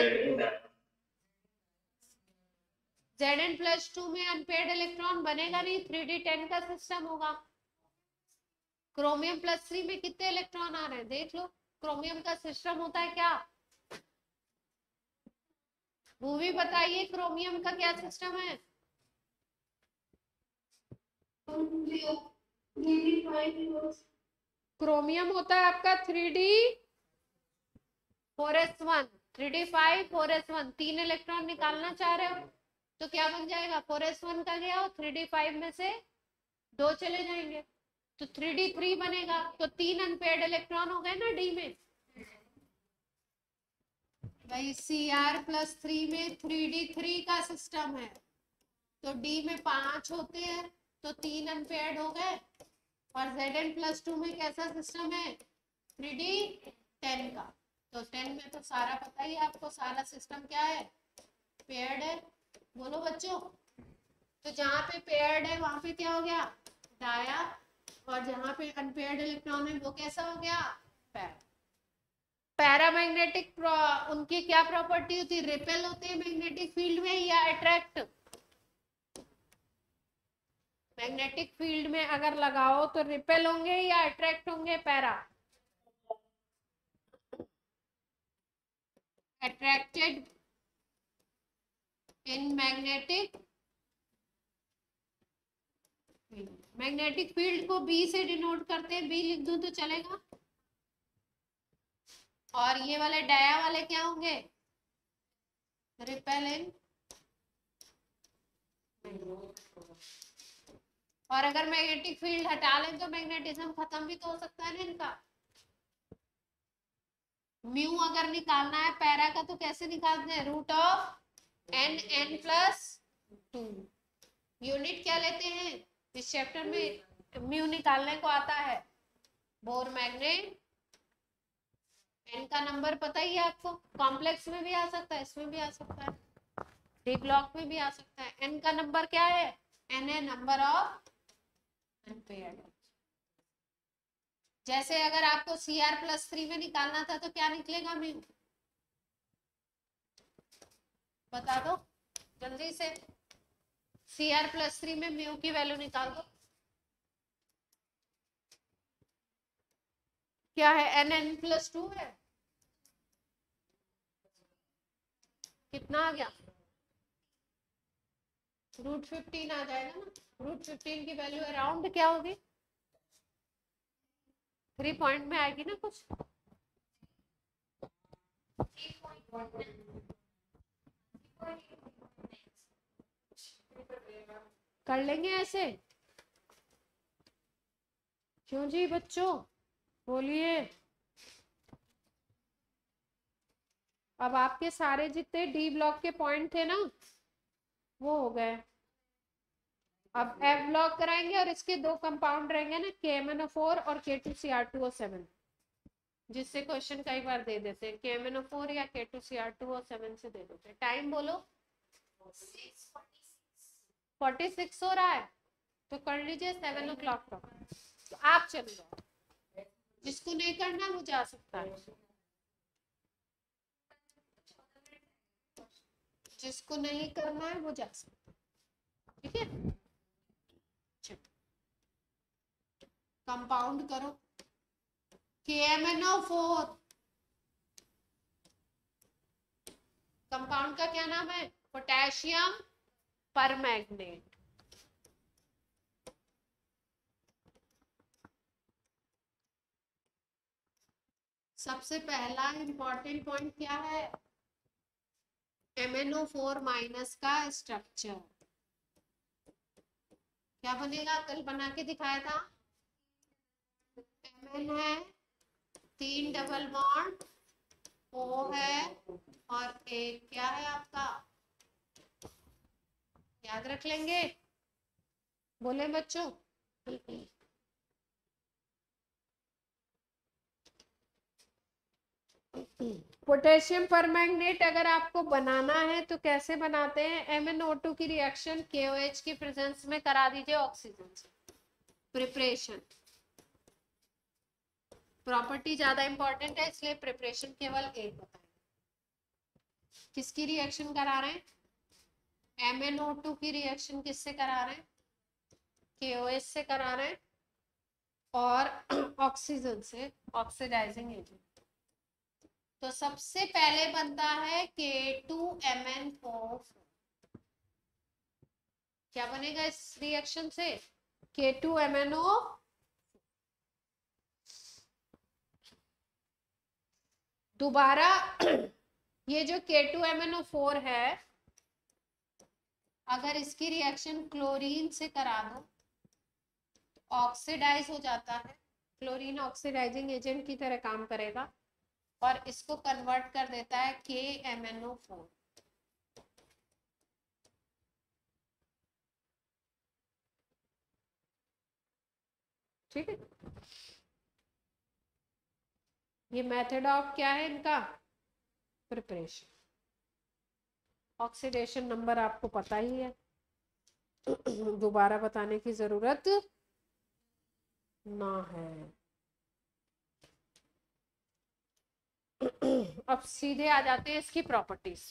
Zn+2 में अनपेयर्ड इलेक्ट्रॉन बनेगा नहीं, 3d10 का सिस्टम होगा। क्रोमियम+3 में कितने इलेक्ट्रॉन आ रहे हैं देख लो, क्रोमियम का सिस्टम होता है क्या, वो भी बताइए क्रोमियम का क्या सिस्टम है। क्रोमियम होता है आपका 3d4s1, 3d5 4s1, 3 इलेक्ट्रॉन निकालना चाह रहे हो तो क्या बन जाएगा, 4s1 का गया, 3d5 में से 2 चले जाएंगे तो 3d3 बनेगा, तो 3 अनपेयर्ड इलेक्ट्रॉन हो गए ना डी में। भाई Cr+3 में 3d3 का सिस्टम है तो डी में 5 होते हैं तो 3 अनपेयर्ड हो गए, और Zn+2 में कैसा सिस्टम है, 3d10 का, तो 10 में तो सारा पता ही है आपको, सारा सिस्टम क्या है, पेयर्ड है। बोलो बच्चों, तो जहाँ पे पेयर्ड है वहां पे क्या हो गया, डाया, और जहाँ पे अनपेयर्ड इलेक्ट्रॉन है वो कैसा हो गया, पैरा। पैरामैग्नेटिक उनकी क्या प्रॉपर्टी होती है, रिपेल होते हैं मैग्नेटिक फील्ड में या अट्रैक्ट। मैग्नेटिक फील्ड में अगर लगाओ तो रिपेल होंगे या अट्रैक्ट होंगे, para attracted in magnetic field. Magnetic field को बी से डिनोट करते हैं, बी लिख दूं तो चलेगा, और ये वाले डाया वाले क्या होंगे, रिपेल इन। और अगर मैग्नेटिक फील्ड हटा लें तो मैग्नेटिज्म खत्म भी तो हो सकता है ना इनका। म्यू अगर निकालना है पैरा का तो कैसे निकालते हैं, √n+2। यूनिट क्या लेते हैं इस चैप्टर में, म्यू निकालने को आता है, बोर मैग्नेट। एन का नंबर पता ही है आपको, कॉम्प्लेक्स में भी आ सकता है, इसमें भी आ सकता है, डी ब्लॉक में भी आ सकता है। एन का नंबर क्या है, एन है नंबर ऑफ अनपेयर्ड। जैसे अगर आपको Cr+3 में निकालना था तो क्या निकलेगा म्यू, बता दो जल्दी से, Cr+3 में म्यू की वैल्यू निकाल दो, क्या है, Nn+2 है, कितना आ गया, √15 आ जाएगा ना। √15 की वैल्यू अराउंड क्या होगी, 3 पॉइंट में आएगी ना कुछ, कर लेंगे ऐसे, क्यों जी बच्चों बोलिए। अब आपके सारे जितने डी ब्लॉक के पॉइंट थे ना वो हो गए, अब एफ ब्लॉक कराएंगे और इसके 2 कंपाउंड रहेंगे ना, KMnO4 और K2Cr2O7, जिससे क्वेश्चन कई बार दे देते हैं, KMnO4 या K2Cr2O7 से दे देते हैं। टाइम बोलो, 46 हो रहा है तो कर लीजिए 7 o'clock तक, तो आप चले जाओ, जिसको नहीं करना वो जा सकता है, जिसको नहीं करना है वो जा सकता है, ठीक है। कंपाउंड करो, KMnO4 कंपाउंड का क्या नाम है, पोटेशियम परमैंगनेट। सबसे पहला इंपॉर्टेंट पॉइंट क्या है, MnO4- का स्ट्रक्चर क्या बनेगा, कल बना के दिखाया था, Mn है 3 डबल बॉन्ड, O है और एक क्या है आपका, याद रख लेंगे, बोले बच्चों। पोटेशियम परमैंगनेट अगर आपको बनाना है तो कैसे बनाते हैं, MnO2 की रिएक्शन KOH की प्रेजेंस में करा दीजिए ऑक्सीजन से, प्रिपरेशन। प्रॉपर्टी ज्यादा इंपॉर्टेंट है इसलिए प्रिपरेशन केवल एक बताएं। किसकी रिएक्शन करा रहे हैं, MnO2 की रिएक्शन किससे करा रहे हैं, KOH से करा रहे हैं, और ऑक्सीजन से, ऑक्सीडाइजिंग एजेंट। तो सबसे पहले बनता है K2MnO4, क्या बनेगा इस रिएक्शन से, K2MnO, दोबारा ये जो K2MnO4 है, अगर इसकी रिएक्शन क्लोरीन से करा दो तो ऑक्सीडाइज हो जाता है, क्लोरीन ऑक्सीडाइजिंग एजेंट की तरह काम करेगा और इसको कन्वर्ट कर देता है KMnO4। ठीक है, ये मेथड ऑफ क्या है इनका, प्रिपरेशन। ऑक्सीडेशन नंबर आपको पता ही है, दोबारा बताने की जरूरत ना है। अब सीधे आ जाते हैं इसकी प्रॉपर्टीज।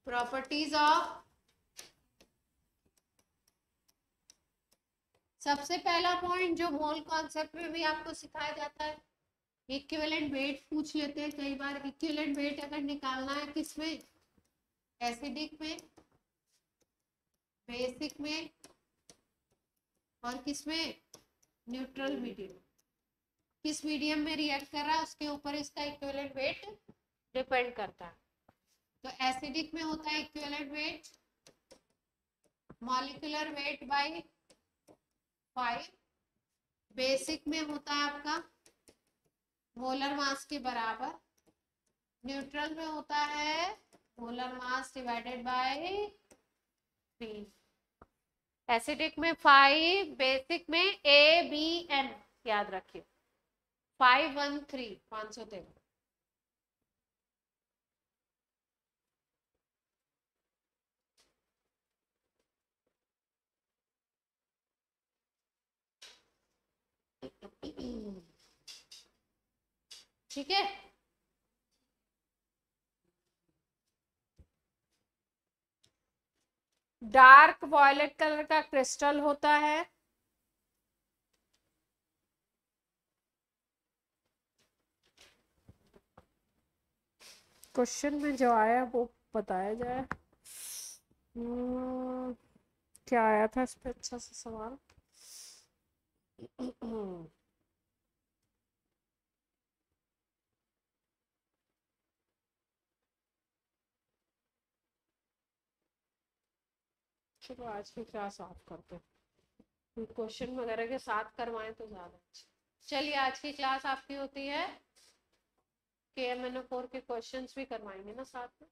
प्रॉपर्टीज ऑफ, सबसे पहला पॉइंट जो मोल कॉन्सेप्ट में भी आपको सिखाया जाता है, इक्विवेलेंट वेट पूछ लेते हैं कई बार। इक्विवेलेंट वेट अगर निकालना है किसमें, एसिडिक में, बेसिक में और किसमें, न्यूट्रल मीडियम। किस मीडियम में रिएक्ट कर रहा है उसके ऊपर इसका इक्विवेलेंट वेट डिपेंड करता है। तो एसिडिक में होता है equivalent weight molecular weight by 5, basic में होता है आपका मोलर मास के बराबर, न्यूट्रल में होता है molar mass divided by 3। Acidic में 5, बेसिक में ABN, याद रखिए 513, 513। ठीक है, डार्क वॉयलेट कलर का क्रिस्टल होता है, क्वेश्चन में जो आया वो बताया जाए। क्या आया था इस पे अच्छा सा सवाल। चलो आज की क्लास ऑफ करते हैं, क्वेश्चन वगैरह के साथ करवाएं तो ज्यादा अच्छा। चलिए आज की क्लास आपकी होती है, KMnO4 के क्वेश्चंस भी करवाएंगे ना साथ में।